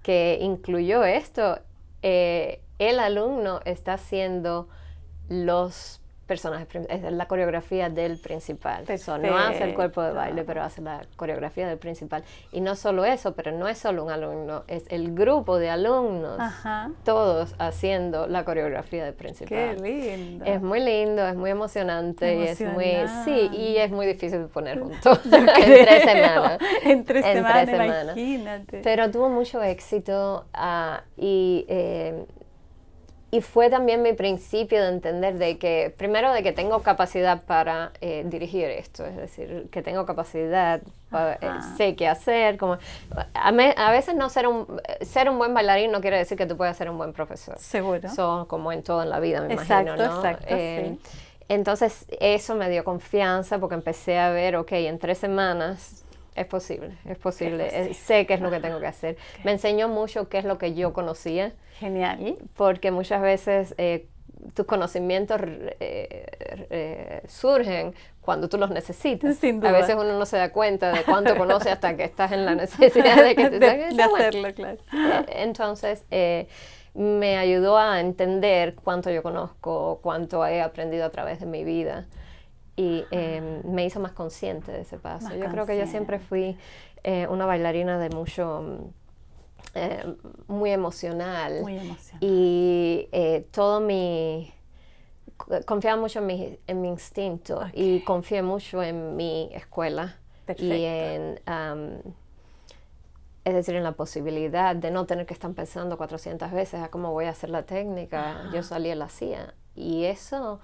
B: que incluyó esto. El alumno está haciendo los personajes, es la coreografía del principal. No hace el cuerpo de baile, pero hace la coreografía del principal. Y no solo eso, pero no es solo un alumno, es el grupo de alumnos, todos haciendo la coreografía del principal.
A: ¡Qué lindo!
B: Es muy lindo, es muy emocionante. Y es muy difícil de poner juntos en 3 semanas.
A: En 3 semanas, imagínate.
B: Pero tuvo mucho éxito y fue también mi principio de entender primero de que tengo capacidad para dirigir esto, es decir, que tengo capacidad, sé qué hacer. A veces no ser un buen bailarín no quiere decir que tú puedas ser un buen profesor.
A: Seguro.
B: Como en todo en la vida, me imagino, ¿no?
A: Exacto, sí.
B: Entonces, eso me dio confianza porque empecé a ver, en 3 semanas... Es posible. Sé qué es lo que tengo que hacer. Me enseñó mucho qué es lo que yo conocía.
A: Genial.
B: Porque muchas veces tus conocimientos surgen cuando tú los necesitas.
A: Sin duda.
B: A veces uno no se da cuenta de cuánto conoce hasta que estás en la necesidad de que
A: de hacerlo, claro.
B: Entonces, me ayudó a entender cuánto yo conozco, cuánto he aprendido a través de mi vida. Y me hizo más consciente de ese paso. Yo creo que yo siempre fui una bailarina de muy emocional.
A: Muy emocional.
B: Y confiaba mucho en mi instinto y confié mucho en mi escuela.
A: Perfecto.
B: Y es decir, en la posibilidad de no tener que estar pensando 400 veces a cómo voy a hacer la técnica. Yo salí y la hacía. Y eso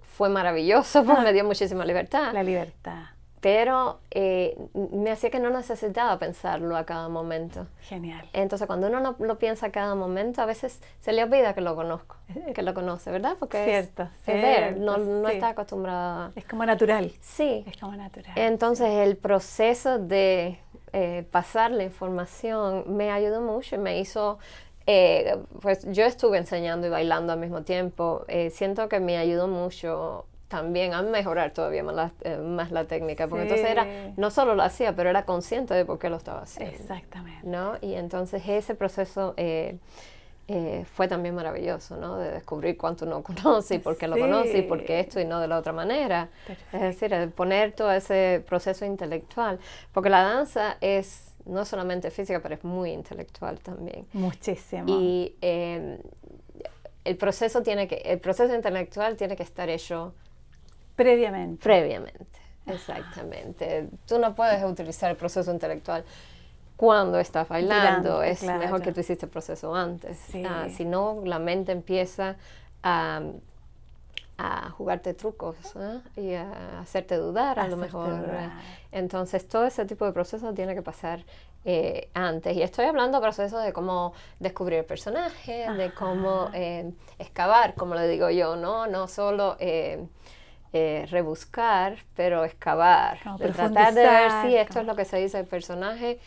B: fue maravilloso, porque me dio muchísima libertad.
A: La libertad.
B: Pero me hacía que no necesitaba pensarlo a cada momento.
A: Genial.
B: Entonces, cuando uno no lo piensa a cada momento, a veces se le olvida que lo conozco, que lo conoce, ¿verdad? Porque
A: cierto,
B: es ver, no
A: sí.
B: está acostumbrada.
A: Es como natural.
B: Sí.
A: Es como natural.
B: Entonces, el proceso de pasar la información me ayudó mucho y me hizo... pues yo estuve enseñando y bailando al mismo tiempo. Siento que me ayudó mucho también a mejorar todavía más la técnica, porque entonces no solo lo hacía, pero era consciente de por qué lo estaba haciendo.
A: Exactamente.
B: ¿No? Y entonces ese proceso fue también maravilloso, ¿no? De descubrir cuánto uno conoce y por qué lo conoce y por qué esto y no de la otra manera. Perfecto. Es decir, poner todo ese proceso intelectual, porque la danza es no solamente física, pero es muy intelectual también.
A: Muchísimo.
B: Y el proceso intelectual tiene que estar hecho previamente, exactamente. Tú no puedes utilizar el proceso intelectual cuando estás bailando. Es mejor que tú hiciste el proceso antes. Sí. Si no, la mente empieza a jugarte trucos y a hacerte dudar a lo mejor. Entonces, todo ese tipo de procesos tiene que pasar antes. Y estoy hablando de procesos de cómo descubrir el personaje, de cómo excavar, como le digo yo, no solo rebuscar, pero excavar. De tratar de ver si esto es lo que se dice del personaje,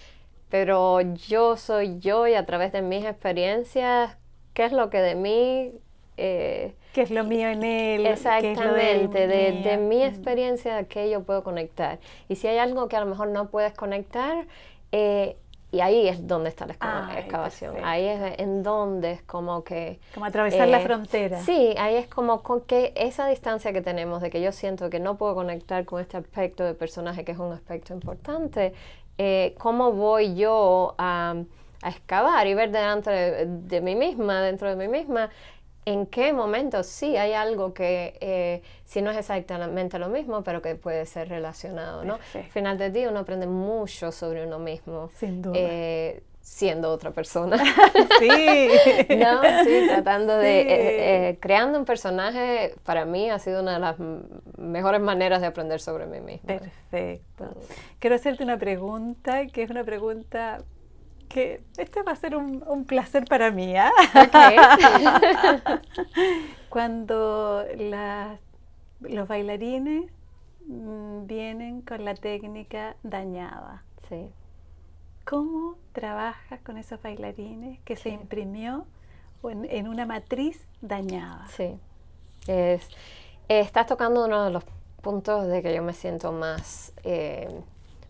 B: pero yo soy yo y a través de mis experiencias, ¿qué es lo que de mí...
A: ¿qué es lo mío en él?
B: Exactamente, de mi experiencia que yo puedo conectar. Y si hay algo que a lo mejor no puedes conectar, y ahí es donde está la excavación. Perfecto. Ahí es en donde es como que...
A: Como atravesar la frontera.
B: Sí, ahí es como con que esa distancia que tenemos de que yo siento que no puedo conectar con este aspecto de personaje que es un aspecto importante, ¿cómo voy yo a excavar y ver delante de mí misma, dentro de mí misma, en qué momento sí hay algo que si no es exactamente lo mismo, pero que puede ser relacionado, ¿no? Al final del día uno aprende mucho sobre uno mismo.
A: Sin duda.
B: Siendo otra persona.
A: Sí.
B: ¿No? Sí, tratando de... creando un personaje, para mí ha sido una de las mejores maneras de aprender sobre mí misma.
A: Perfecto. Quiero hacerte una pregunta, que es una pregunta... que este va a ser un placer para mí, ¿eh?
B: Okay.
A: Cuando los bailarines vienen con la técnica dañada,
B: sí.
A: ¿Cómo trabajas con esos bailarines que se imprimió en una matriz dañada?
B: Sí, estás tocando uno de los puntos de que yo me siento más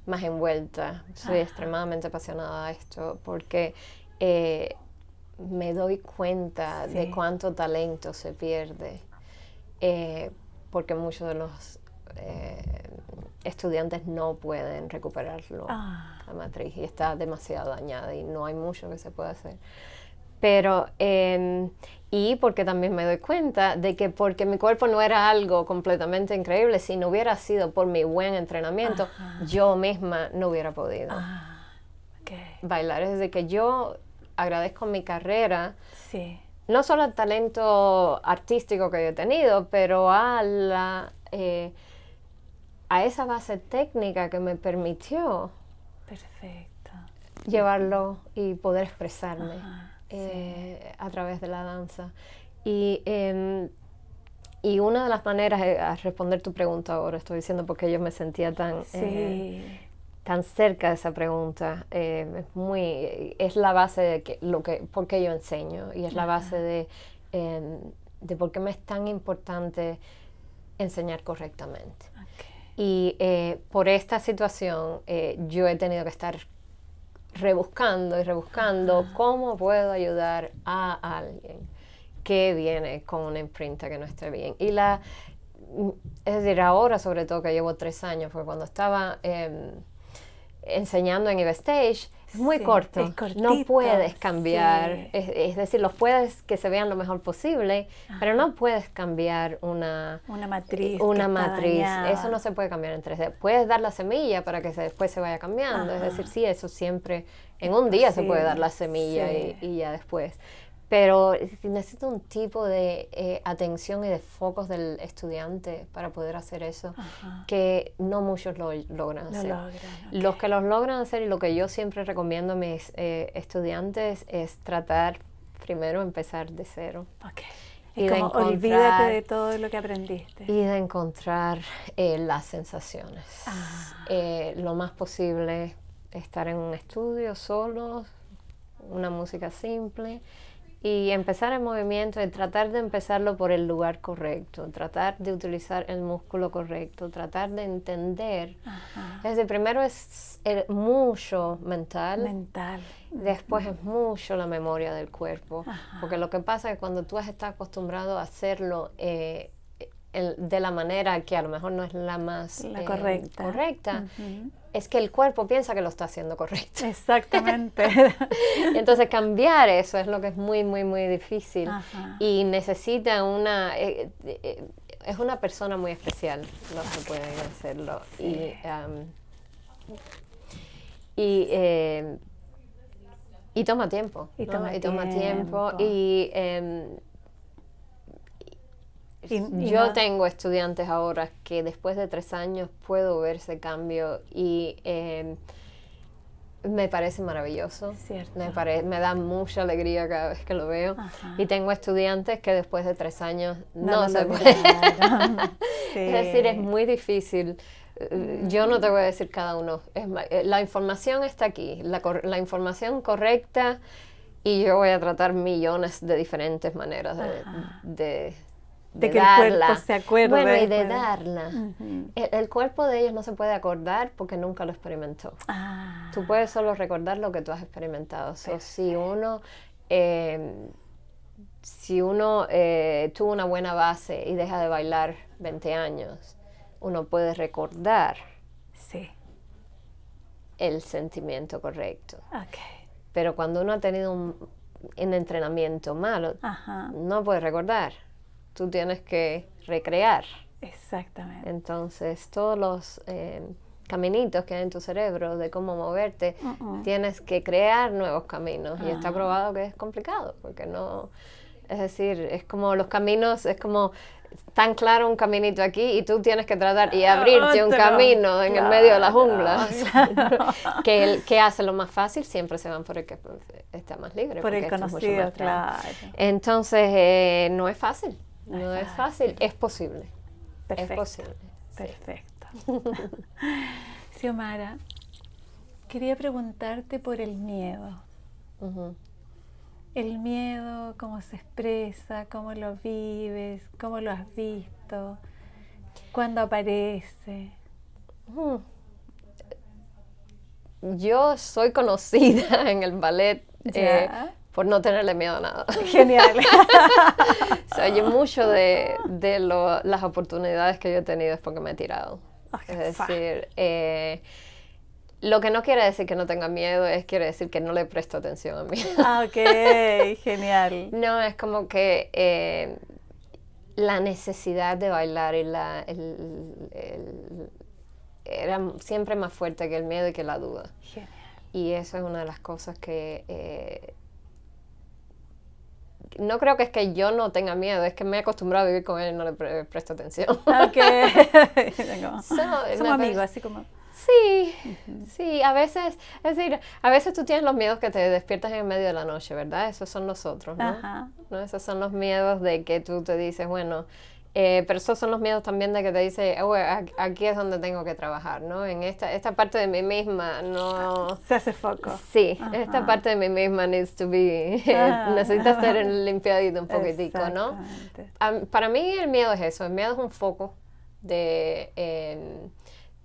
B: envuelta. Soy extremadamente apasionada a esto porque me doy cuenta de cuánto talento se pierde porque muchos de los estudiantes no pueden recuperarlo, la matriz, y está demasiado dañada y no hay mucho que se pueda hacer. Pero, y porque también me doy cuenta de que porque mi cuerpo no era algo completamente increíble, si no hubiera sido por mi buen entrenamiento, yo misma no hubiera podido bailar. Es decir, que yo agradezco mi carrera, no solo al talento artístico que yo he tenido, pero a esa base técnica que me permitió llevarlo y poder expresarme. A través de la danza. Y una de las maneras, a responder tu pregunta ahora, estoy diciendo porque yo me sentía tan cerca de esa pregunta, es la base de por qué yo enseño, y es la base de por qué me es tan importante enseñar correctamente. Y por esta situación yo he tenido que estar rebuscando cómo puedo ayudar a alguien que viene con una imprenta que no esté bien. Y es decir, ahora sobre todo que llevo 3 años, porque cuando estaba enseñando en Eve Stage, es muy corto, es cortito, no puedes cambiar, es decir, los puedes que se vean lo mejor posible, pero no puedes cambiar una matriz. Eso no se puede cambiar en 3D. Puedes dar la semilla para que después se vaya cambiando, es decir, sí, eso siempre, en un día se puede dar la semilla y ya después. pero necesita un tipo de atención y de focos del estudiante para poder hacer eso, que no muchos lo logran hacer. Los que los logran hacer, y lo que yo siempre recomiendo a mis estudiantes, es tratar primero empezar de cero.
A: Y como olvídate de todo lo que aprendiste.
B: Y de encontrar las sensaciones. Lo más posible, estar en un estudio solo, una música simple, y empezar el movimiento y tratar de empezarlo por el lugar correcto, tratar de utilizar el músculo correcto, tratar de entender. Es decir, primero es mucho mental. Después es mucho la memoria del cuerpo, porque lo que pasa es que cuando tú estás acostumbrado a hacerlo de la manera que a lo mejor no es la más correcta, es que el cuerpo piensa que lo está haciendo correcto.
A: Exactamente.
B: Y entonces cambiar eso es lo que es muy, muy, muy difícil. Y necesita es una persona muy especial los que pueden hacerlo. Sí. Y toma tiempo. Toma tiempo. Yo tengo estudiantes ahora que después de 3 años puedo ver ese cambio y me parece maravilloso. Me da mucha alegría cada vez que lo veo. Y tengo estudiantes que después de 3 años no se pueden. Es decir, es muy difícil. Yo no te voy a decir cada uno. La información está aquí, la información correcta, y yo voy a tratar millones de diferentes maneras de
A: que
B: darla.
A: El cuerpo se acuerde.
B: Bueno, y de darla. El cuerpo de ellos no se puede acordar porque nunca lo experimentó. Tú puedes solo recordar lo que tú has experimentado. Si uno tuvo una buena base y deja de bailar 20 años, uno puede recordar el sentimiento correcto. Pero cuando uno ha tenido un entrenamiento malo, no puede recordar. Tú tienes que recrear.
A: Exactamente.
B: Entonces, todos los caminitos que hay en tu cerebro de cómo moverte, tienes que crear nuevos caminos. Y está probado que es complicado, porque no... Es decir, es como los caminos, es como tan claro un caminito aquí y tú tienes que tratar y abrirte un camino en el medio de la jungla. que hace lo más fácil, siempre se van por el que está más libre.
A: Por el conocido, claro.
B: Entonces, no es fácil. No es fácil, es posible.
A: Perfecto.
B: Es posible.
A: Perfecto. Xiomara, quería preguntarte por el miedo. El miedo, cómo se expresa, cómo lo vives, cómo lo has visto, cuándo aparece.
B: Yo soy conocida en el ballet por no tenerle miedo a nada.
A: Genial.
B: Se oye mucho de las oportunidades que yo he tenido es porque me he tirado. Es decir, lo que no quiere decir que no tenga miedo, quiere decir que no le presto atención a mí.
A: Genial.
B: No, es como que la necesidad de bailar y era siempre más fuerte que el miedo y que la duda.
A: Genial.
B: Y eso es una de las cosas que... no creo que es que yo no tenga miedo, es que me he acostumbrado a vivir con él y no le presto atención.
A: Somos amigos, así como...
B: Sí, a veces, es decir, a veces tú tienes los miedos que te despiertas en el medio de la noche, ¿verdad? Esos son los otros, ¿no? ¿No? Esos son los miedos de que tú te dices, bueno, pero esos son los miedos también de que te dice, aquí es donde tengo que trabajar, ¿no? En esta parte de mí misma no...
A: Se hace foco.
B: Sí, esta parte de mí misma needs to be... necesita ser limpiadito un poquitico, ¿no? Para mí el miedo es eso, el miedo es un foco de...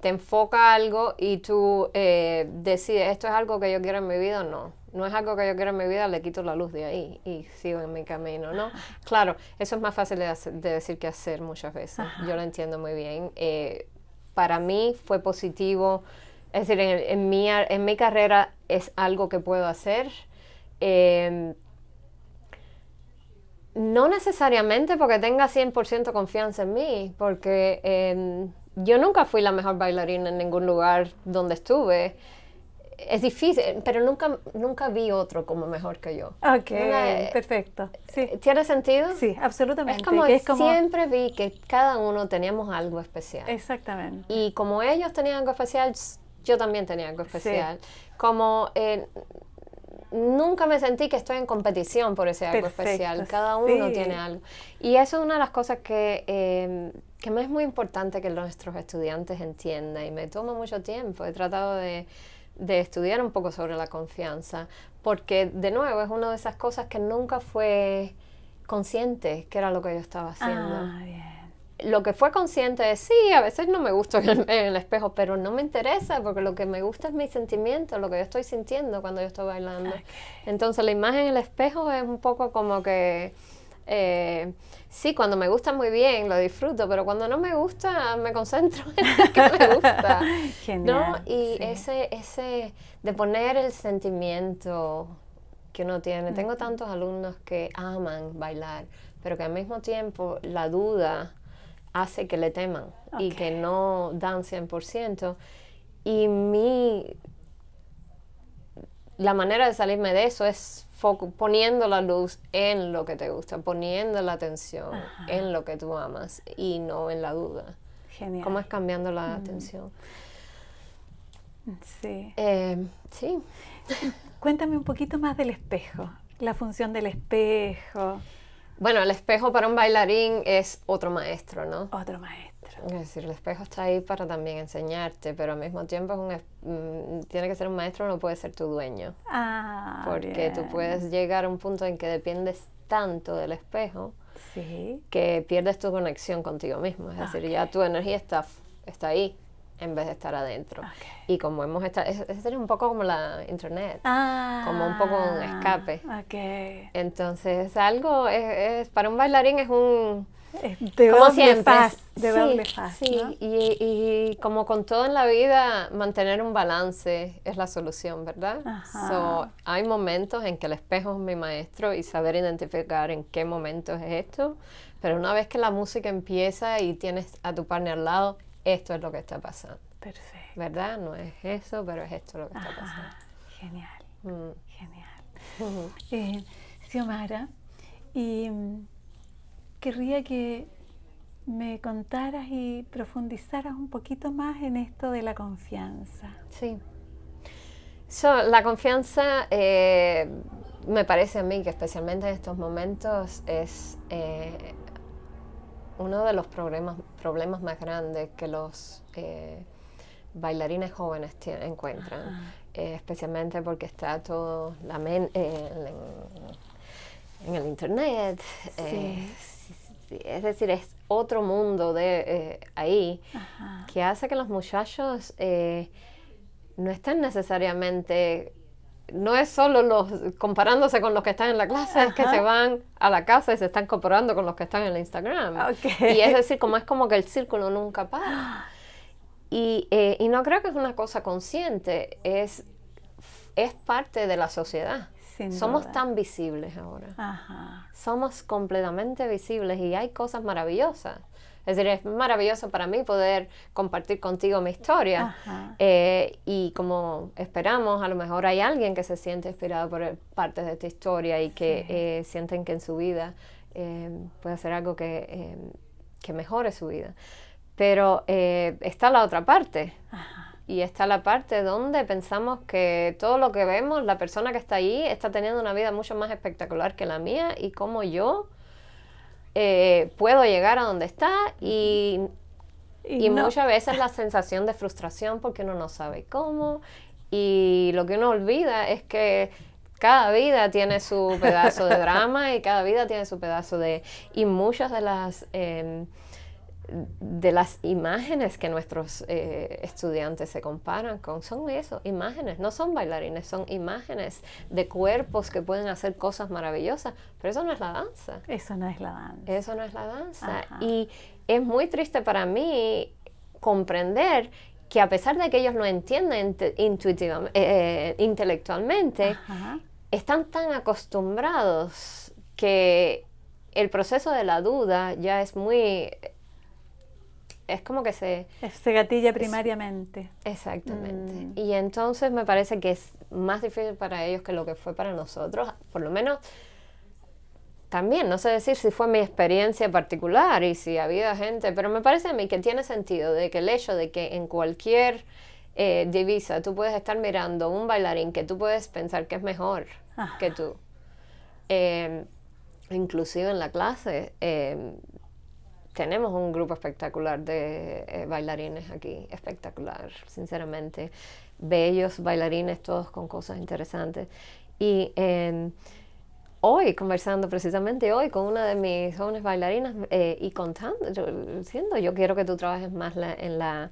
B: te enfoca algo y tú decides, ¿esto es algo que yo quiero en mi vida o no? No es algo que yo quiero en mi vida, le quito la luz de ahí y sigo en mi camino, ¿no? Claro, eso es más fácil de decir que hacer muchas veces. Yo lo entiendo muy bien. Para mí fue positivo, es decir, en mi carrera es algo que puedo hacer. No necesariamente porque tenga 100% confianza en mí, porque... yo nunca fui la mejor bailarina en ningún lugar donde estuve. es difícil, pero nunca vi otro como mejor que yo.
A: Ok, perfecto. Sí.
B: ¿Tiene sentido?
A: Sí, absolutamente.
B: Es como siempre vi que cada uno teníamos algo especial.
A: Exactamente.
B: Y como ellos tenían algo especial, yo también tenía algo especial. Sí. Como nunca me sentí que estoy en competición por ese algo especial. Cada uno tiene algo. Y eso es una de las cosas que me es muy importante que nuestros estudiantes entiendan. Y me toma mucho tiempo. He tratado de estudiar un poco sobre la confianza. Porque, de nuevo, es una de esas cosas que nunca fue consciente que era lo que yo estaba haciendo.
A: Ah, bien.
B: Lo que fue consciente es, sí, a veces no me gusta en el espejo, pero no me interesa porque lo que me gusta es mi sentimiento, lo que yo estoy sintiendo cuando yo estoy bailando. Okay. Entonces la imagen en el espejo es un poco como que, sí, cuando me gusta muy bien, lo disfruto, pero cuando no me gusta, me concentro en lo que me gusta.
A: Genial.
B: ¿No? Y ese de poner el sentimiento que uno tiene. Tengo tantos alumnos que aman bailar, pero que al mismo tiempo la duda hace que le teman y que no dan 100%. Y la manera de salirme de eso es poniendo la luz en lo que te gusta, poniendo la atención en lo que tú amas y no en la duda.
A: Genial.
B: ¿Cómo es cambiando la atención?
A: Sí.
B: Sí.
A: Cuéntame un poquito más del espejo, la función del espejo.
B: Bueno, el espejo para un bailarín es otro maestro, ¿no?
A: Otro maestro.
B: Es decir, el espejo está ahí para también enseñarte, pero al mismo tiempo tiene que ser un maestro, no puede ser tu dueño.
A: Ah,
B: porque
A: bien.
B: Tú puedes llegar a un punto en que dependes tanto del espejo que pierdes tu conexión contigo mismo. Es decir, ya tu energía está ahí en vez de estar adentro. Y como hemos estado, es un poco como la internet, como un poco un escape. Entonces, para un bailarín es un...
A: de
B: como
A: doble
B: siempre,
A: faz, doble faz,
B: sí,
A: ¿no?
B: y como con todo en la vida, mantener un balance es la solución, ¿verdad? Hay momentos en que el espejo es mi maestro y saber identificar en qué momentos es esto, pero una vez que la música empieza y tienes a tu partner al lado, esto es lo que está pasando.
A: Perfecto.
B: ¿Verdad? No es eso, pero es esto lo que está pasando.
A: Genial, genial. Xiomara, y querría que me contaras y profundizaras un poquito más en esto de la confianza.
B: Sí. La confianza me parece a mí que especialmente en estos momentos es uno de los problemas más grandes que los bailarines jóvenes encuentran, especialmente porque está todo en el internet. Es decir, es otro mundo ahí que hace que los muchachos no estén necesariamente... No es solo comparándose con los que están en la clase, es que se van a la casa y se están comparando con los que están en el Instagram. Y es decir, es como que el círculo nunca para. Y no creo que es una cosa consciente, es parte de la sociedad. Somos tan visibles ahora. Somos completamente visibles y hay cosas maravillosas. Es decir, es maravilloso para mí poder compartir contigo mi historia. Y como esperamos, a lo mejor hay alguien que se siente inspirado por partes de esta historia y que sienten que en su vida puede hacer algo que mejore su vida. Pero está la otra parte. Y está la parte donde pensamos que todo lo que vemos, la persona que está allí está teniendo una vida mucho más espectacular que la mía y cómo yo puedo llegar a donde está y no. Muchas veces la sensación de frustración porque uno no sabe cómo y lo que uno olvida es que cada vida tiene su pedazo de drama y cada vida tiene su pedazo y muchas de las imágenes que nuestros estudiantes se comparan con son eso, imágenes, no son bailarines, son imágenes de cuerpos que pueden hacer cosas maravillosas, pero eso no es la danza.
A: Eso no es la danza.
B: Eso no es la danza. Y es muy triste para mí comprender que a pesar de que ellos lo entienden intelectualmente, están tan acostumbrados que el proceso de la duda ya es muy... es como que
A: se gatilla primariamente.
B: Exactamente. Y entonces me parece que es más difícil para ellos que lo que fue para nosotros, por lo menos. También, no sé decir si fue mi experiencia particular y si había gente, pero me parece a mí que tiene sentido de que el hecho de que en cualquier divisa tú puedes estar mirando un bailarín que tú puedes pensar que es mejor que tú. Inclusive en la clase tenemos un grupo espectacular de bailarines aquí, espectacular, sinceramente. Bellos bailarines, todos con cosas interesantes. Y hoy, conversando precisamente hoy con una de mis jóvenes bailarinas y contando, diciendo, yo quiero que tú trabajes más en la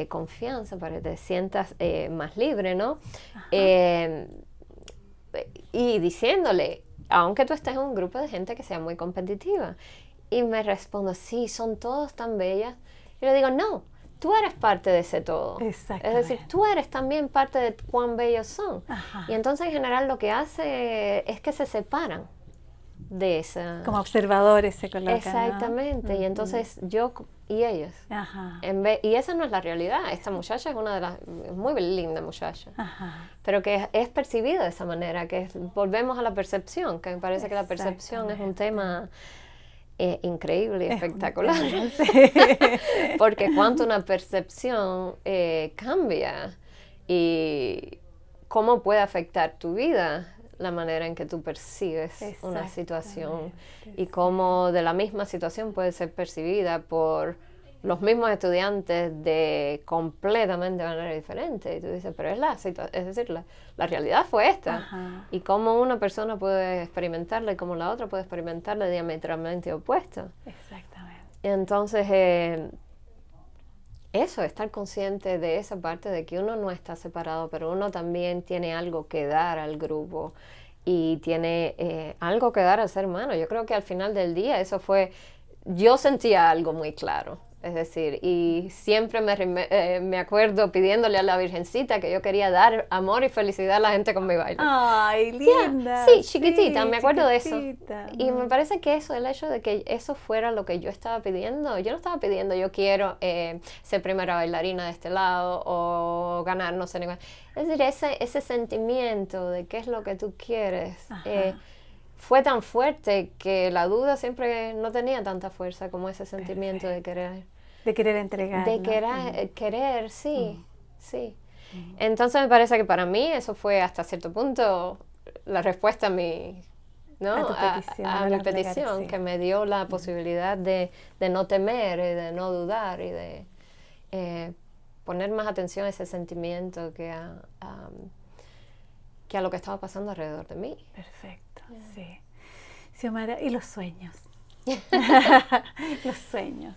B: confianza para que te sientas más libre, ¿no? Y diciéndole, aunque tú estés en un grupo de gente que sea muy competitiva. Y me respondo, sí, son todos tan bellas. Y le digo, no, tú eres parte de ese todo. Es decir, tú eres también parte de cuán bellos son. Y entonces en general lo que hace es que se separan de esa...
A: Como observadores se colocan.
B: Exactamente. ¿No? Y entonces yo y ellos. Y esa no es la realidad. Esta muchacha es una de las... muy linda muchacha. Pero que es percibida de esa manera. Que volvemos a la percepción. Que me parece que la percepción es un tema... increíble y espectacular. Porque cuánto una percepción cambia y cómo puede afectar tu vida la manera en que tú percibes una situación y cómo de la misma situación puede ser percibida por los mismos estudiantes de completamente manera diferente. Y tú dices, pero es decir, la realidad fue esta. Y cómo una persona puede experimentarla y cómo la otra puede experimentarla diametralmente opuesta.
A: Exactamente.
B: Entonces, eso, estar consciente de esa parte de que uno no está separado, pero uno también tiene algo que dar al grupo y tiene algo que dar al ser humano. Yo creo que al final del día eso fue... Yo sentía algo muy claro. Es decir, y siempre me acuerdo pidiéndole a la Virgencita que yo quería dar amor y felicidad a la gente con mi baile.
A: ¡Ay, linda!
B: Sí, chiquitita, me acuerdo de eso. Y me parece que eso, el hecho de que eso fuera lo que yo estaba pidiendo, yo no estaba pidiendo, yo quiero ser primera bailarina de este lado o ganar, no sé, es decir, ese sentimiento de qué es lo que tú quieres. Fue tan fuerte que la duda siempre no tenía tanta fuerza como ese sentimiento de querer.
A: De querer entregar.
B: De querer, sí, sí. Entonces me parece que para mí eso fue hasta cierto punto la respuesta a mi, ¿no? a mi petición, que me dio la posibilidad de no temer y de no dudar y de poner más atención a ese sentimiento que a lo que estaba pasando alrededor de mí.
A: Perfecto. Sí. Xiomara, ¿y los sueños? Los sueños.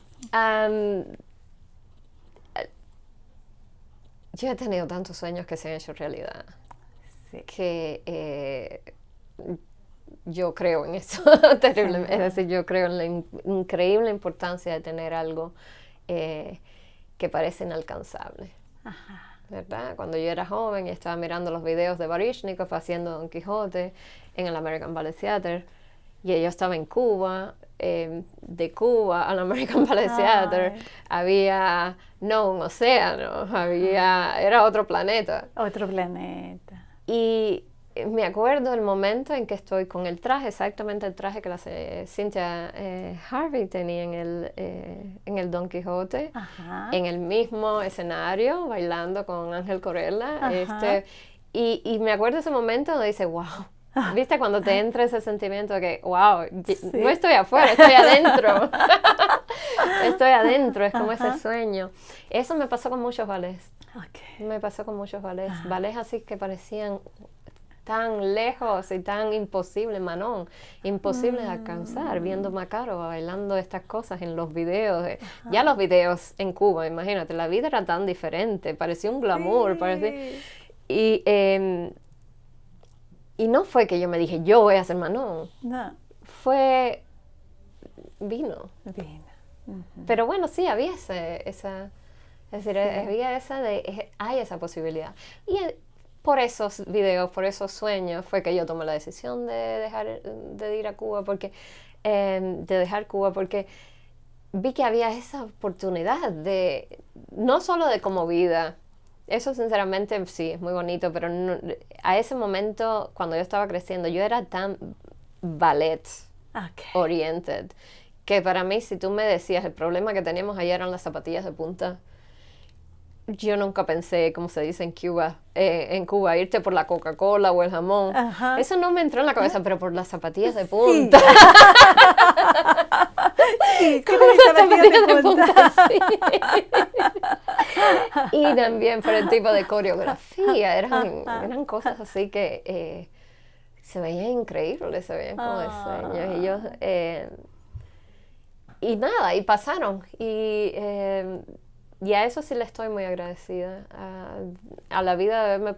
B: Yo he tenido tantos sueños que se han hecho realidad.
A: Sí.
B: Que yo creo en eso terriblemente. Es decir, yo creo en la increíble importancia de tener algo que parece inalcanzable. ¿Verdad? Cuando yo era joven y estaba mirando los videos de Baryshnikov haciendo Don Quijote en el American Ballet Theatre, y yo estaba en Cuba, de Cuba al American Ballet Theatre había no un océano, era otro planeta.
A: Otro planeta.
B: Y me acuerdo el momento en que estoy con el traje, exactamente el traje que la Cynthia Harvey tenía en el Don Quijote, en el mismo escenario, bailando con Ángel Corella. Y me acuerdo ese momento donde dice, wow, ¿viste? Cuando te entra ese sentimiento de que, wow, no estoy afuera, estoy adentro. Estoy adentro, es como ese sueño. Eso me pasó con muchos ballets. Me pasó con muchos ballets. Ballets así que parecían tan lejos y tan imposibles, Manon, imposibles de alcanzar, viendo Makarova bailando estas cosas en los videos. Ya los videos en Cuba, imagínate, la vida era tan diferente, parecía un glamour, y no fue que yo me dije, yo voy a ser Manon.
A: No.
B: Vino. Pero bueno, sí, había esa, es decir, había hay esa posibilidad. Y por esos videos, por esos sueños, fue que yo tomé la decisión de ir a Cuba, de dejar Cuba, porque vi que había esa oportunidad no solo de como vida, eso sinceramente sí, es muy bonito, pero a ese momento, cuando yo estaba creciendo, yo era tan ballet oriented, que para mí, si tú me decías, el problema que teníamos ayer eran las zapatillas de punta, yo nunca pensé, como se dice en Cuba, irte por la Coca-Cola o el jamón. Ajá. Eso no me entró en la cabeza, pero por las zapatillas de punta. Sí, como las zapatillas de punta, sí. Y también por el tipo de coreografía, eran cosas así que se veían increíbles, se veían como de sueños. Y nada, y pasaron. Y a eso sí le estoy muy agradecida, a la vida de haberme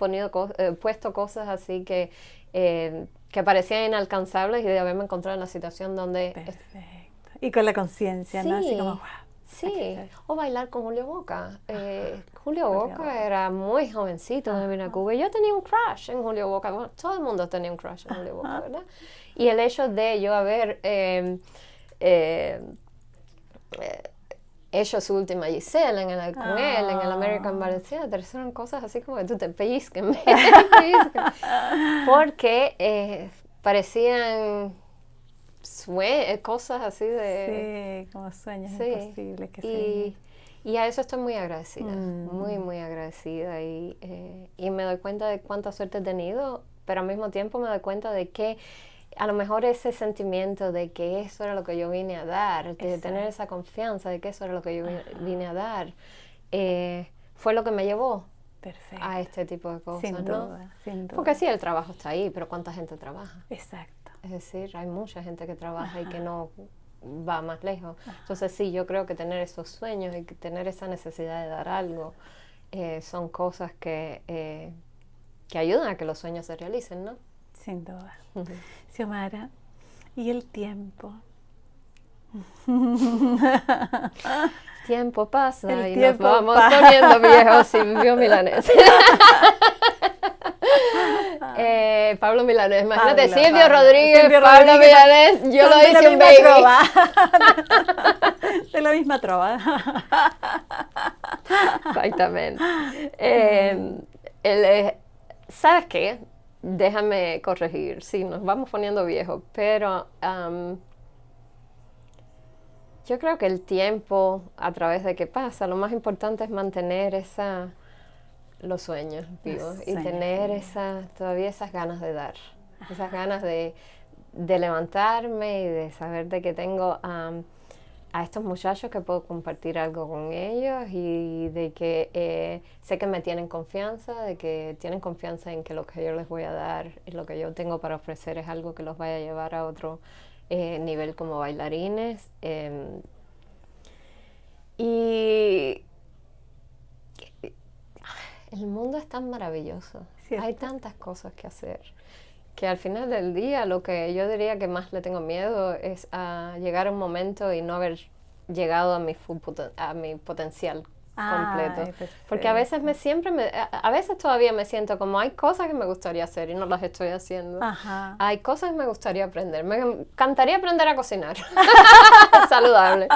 B: puesto cosas así que parecían inalcanzables y de haberme encontrado en la situación donde...
A: Perfecto. Y con la conciencia,
B: sí,
A: ¿no? Así como, wow.
B: Sí, o bailar con Julio Boca. Julio Boca era muy jovencito de venir a Cuba. Yo tenía un crush en Julio Boca. Bueno, todo el mundo tenía un crush en Julio Boca, ¿verdad? Y el hecho de yo haber... hecho su última Giselle con él en el American Ballet Theatre, eran cosas así como que tú te pellizques, porque parecían cosas así
A: de... Sí, como sueños imposibles que
B: y a eso estoy muy agradecida, muy, muy agradecida y me doy cuenta de cuánta suerte he tenido, pero al mismo tiempo me doy cuenta de que a lo mejor ese sentimiento de que eso era lo que yo vine a dar, de tener esa confianza de que eso era lo que yo vine a dar, fue lo que me llevó a este tipo de cosas,
A: sin
B: ¿no?
A: duda, sin duda.
B: Porque sí, el trabajo está ahí, pero ¿cuánta gente trabaja?
A: Exacto.
B: Es decir, hay mucha gente que trabaja y que no va más lejos. Entonces sí, yo creo que tener esos sueños y que tener esa necesidad de dar algo son cosas que ayudan a que los sueños se realicen, ¿no?
A: Sin duda. Xiomara, ¿y el tiempo?
B: Tiempo pasa nos vamos poniendo viejos, Silvio Milanés. Pablo Milanés, imagínate, Silvio Rodríguez, Pablo Milanés, yo lo hice un baby.
A: De la misma trova.
B: Exactamente. ¿Sabes qué? Déjame corregir, sí, nos vamos poniendo viejos, pero yo creo que el tiempo, a través de que pasa, lo más importante es mantener los sueños vivos y tener todavía esas ganas de dar, esas ganas de levantarme y de saber de que tengo a estos muchachos que puedo compartir algo con ellos y de que sé que me tienen confianza, de que tienen confianza en que lo que yo les voy a dar y lo que yo tengo para ofrecer es algo que los vaya a llevar a otro nivel como bailarines. Y el mundo es tan maravilloso, ¿cierto? Hay tantas cosas que hacer, que al final del día lo que yo diría que más le tengo miedo es a llegar a un momento y no haber llegado a mi potencial completo. Porque a veces a veces todavía me siento como hay cosas que me gustaría hacer y no las estoy haciendo. Hay cosas que me gustaría aprender. Me encantaría aprender a cocinar. Saludable.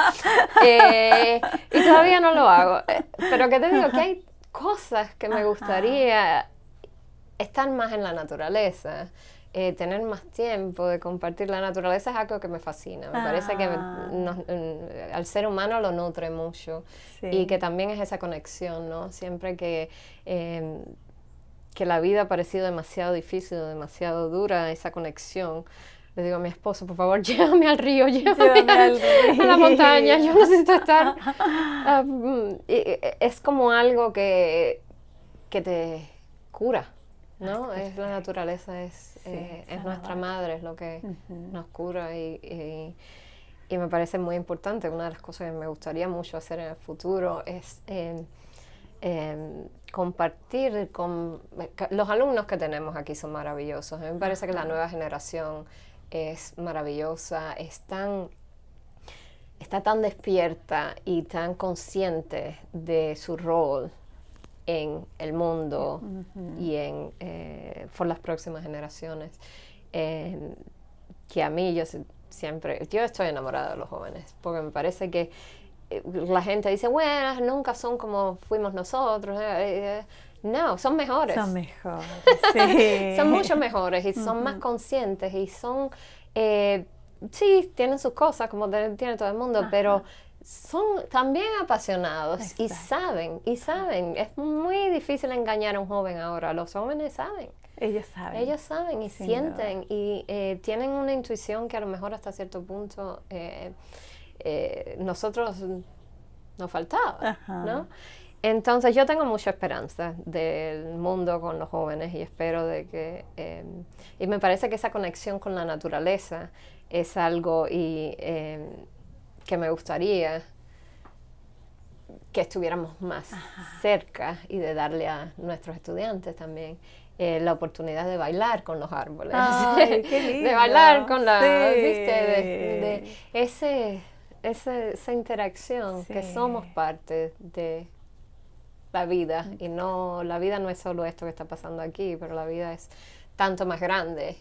B: Y todavía no lo hago. Pero que te digo que hay cosas que me gustaría estar más en la naturaleza, tener más tiempo de compartir. La naturaleza es algo que me fascina, me parece que al ser humano lo nutre mucho y que también es esa conexión, ¿no? Siempre que la vida ha parecido demasiado difícil o demasiado dura, esa conexión, le digo a mi esposo, por favor, llévame al río, llévame a la montaña, yo necesito estar. Es como algo que te cura, ¿no? Es la naturaleza, es nuestra madre, es lo que nos cura y me parece muy importante. Una de las cosas que me gustaría mucho hacer en el futuro es compartir con los alumnos que tenemos aquí. Son maravillosos. A mí me parece que la nueva generación es maravillosa, está tan despierta y tan consciente de su rol en el mundo y por las próximas generaciones, que a mí siempre, yo estoy enamorada de los jóvenes, porque me parece que la gente dice, bueno, nunca son como fuimos nosotros. No, son mejores.
A: Son mejores, sí.
B: Son mucho mejores y son más conscientes y son, sí, tienen sus cosas como tiene todo el mundo, pero son también apasionados.
A: Exacto.
B: y saben. Es muy difícil engañar a un joven ahora. Los jóvenes saben.
A: Ellos saben.
B: Ellos saben y sienten y tienen una intuición que a lo mejor hasta cierto punto nosotros nos faltaba, ¿no? Entonces yo tengo mucha esperanza del mundo con los jóvenes y espero de que... y me parece que esa conexión con la naturaleza es algo que me gustaría que estuviéramos más cerca y de darle a nuestros estudiantes también la oportunidad de bailar con los árboles.
A: Ay, qué lindo.
B: De bailar con la... ¿viste? De esa interacción que somos parte de la vida y no, la vida no es solo esto que está pasando aquí, pero la vida es tanto más grande.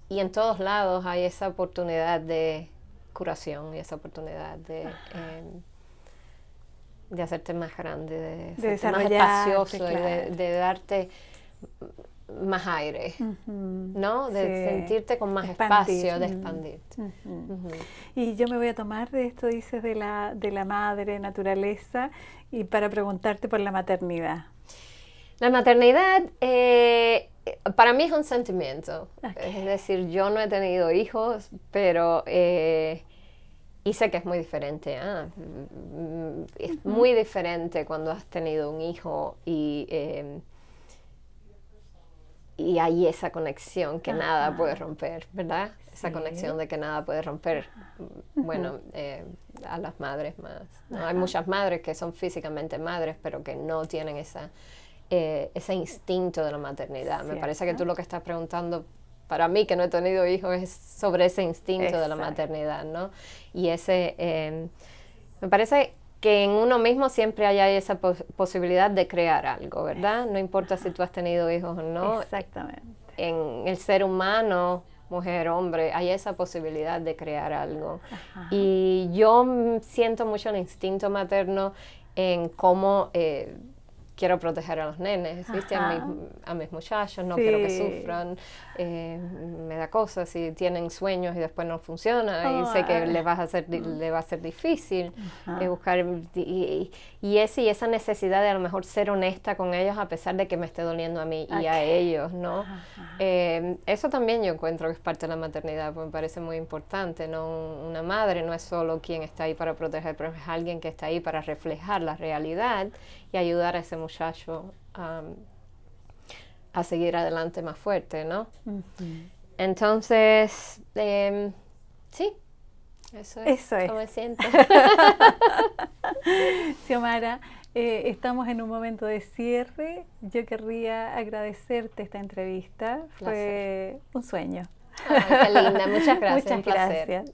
B: Y en todos lados hay esa oportunidad de curación y esa oportunidad de hacerte más grande, de hacerte más espacioso, claro. de darte más aire, ¿no? De sentirte con más espacio, de expandirte.
A: Y yo me voy a tomar de esto, dices, de la madre naturaleza, y para preguntarte por la maternidad.
B: La maternidad para mí es un sentimiento. Es decir, yo no he tenido hijos, pero y sé que es muy diferente. Es muy diferente cuando has tenido un hijo y hay esa conexión que nada puede romper, ¿verdad? Sí. Esa conexión de que nada puede romper. Bueno, a las madres más, ¿no? Hay muchas madres que son físicamente madres, pero que no tienen ese instinto de la maternidad. Me parece que tú lo que estás preguntando, para mí que no he tenido hijos, es sobre ese instinto de la maternidad, ¿no? Y me parece que en uno mismo siempre hay esa posibilidad de crear algo, ¿verdad? No importa si tú has tenido hijos o no.
A: Exactamente.
B: En el ser humano, mujer, hombre, hay esa posibilidad de crear algo. Y yo siento mucho el instinto materno en cómo quiero proteger a los nenes, ¿viste? A mis muchachos, no quiero que sufran, me da cosas si tienen sueños y después no funciona, y sé que le va a ser difícil buscar, y esa necesidad de a lo mejor ser honesta con ellos a pesar de que me esté doliendo a mí y a ellos, ¿no? Eso también yo encuentro que es parte de la maternidad, pues me parece muy importante, ¿no? Una madre no es solo quien está ahí para proteger, pero es alguien que está ahí para reflejar la realidad y ayudar a ese muchacho a seguir adelante más fuerte, ¿no? Entonces, sí, eso es como me siento.
A: Xiomara, estamos en un momento de cierre. Yo querría agradecerte esta entrevista. Fue un sueño.
B: Ay, qué linda, muchas gracias.
A: Muchas gracias.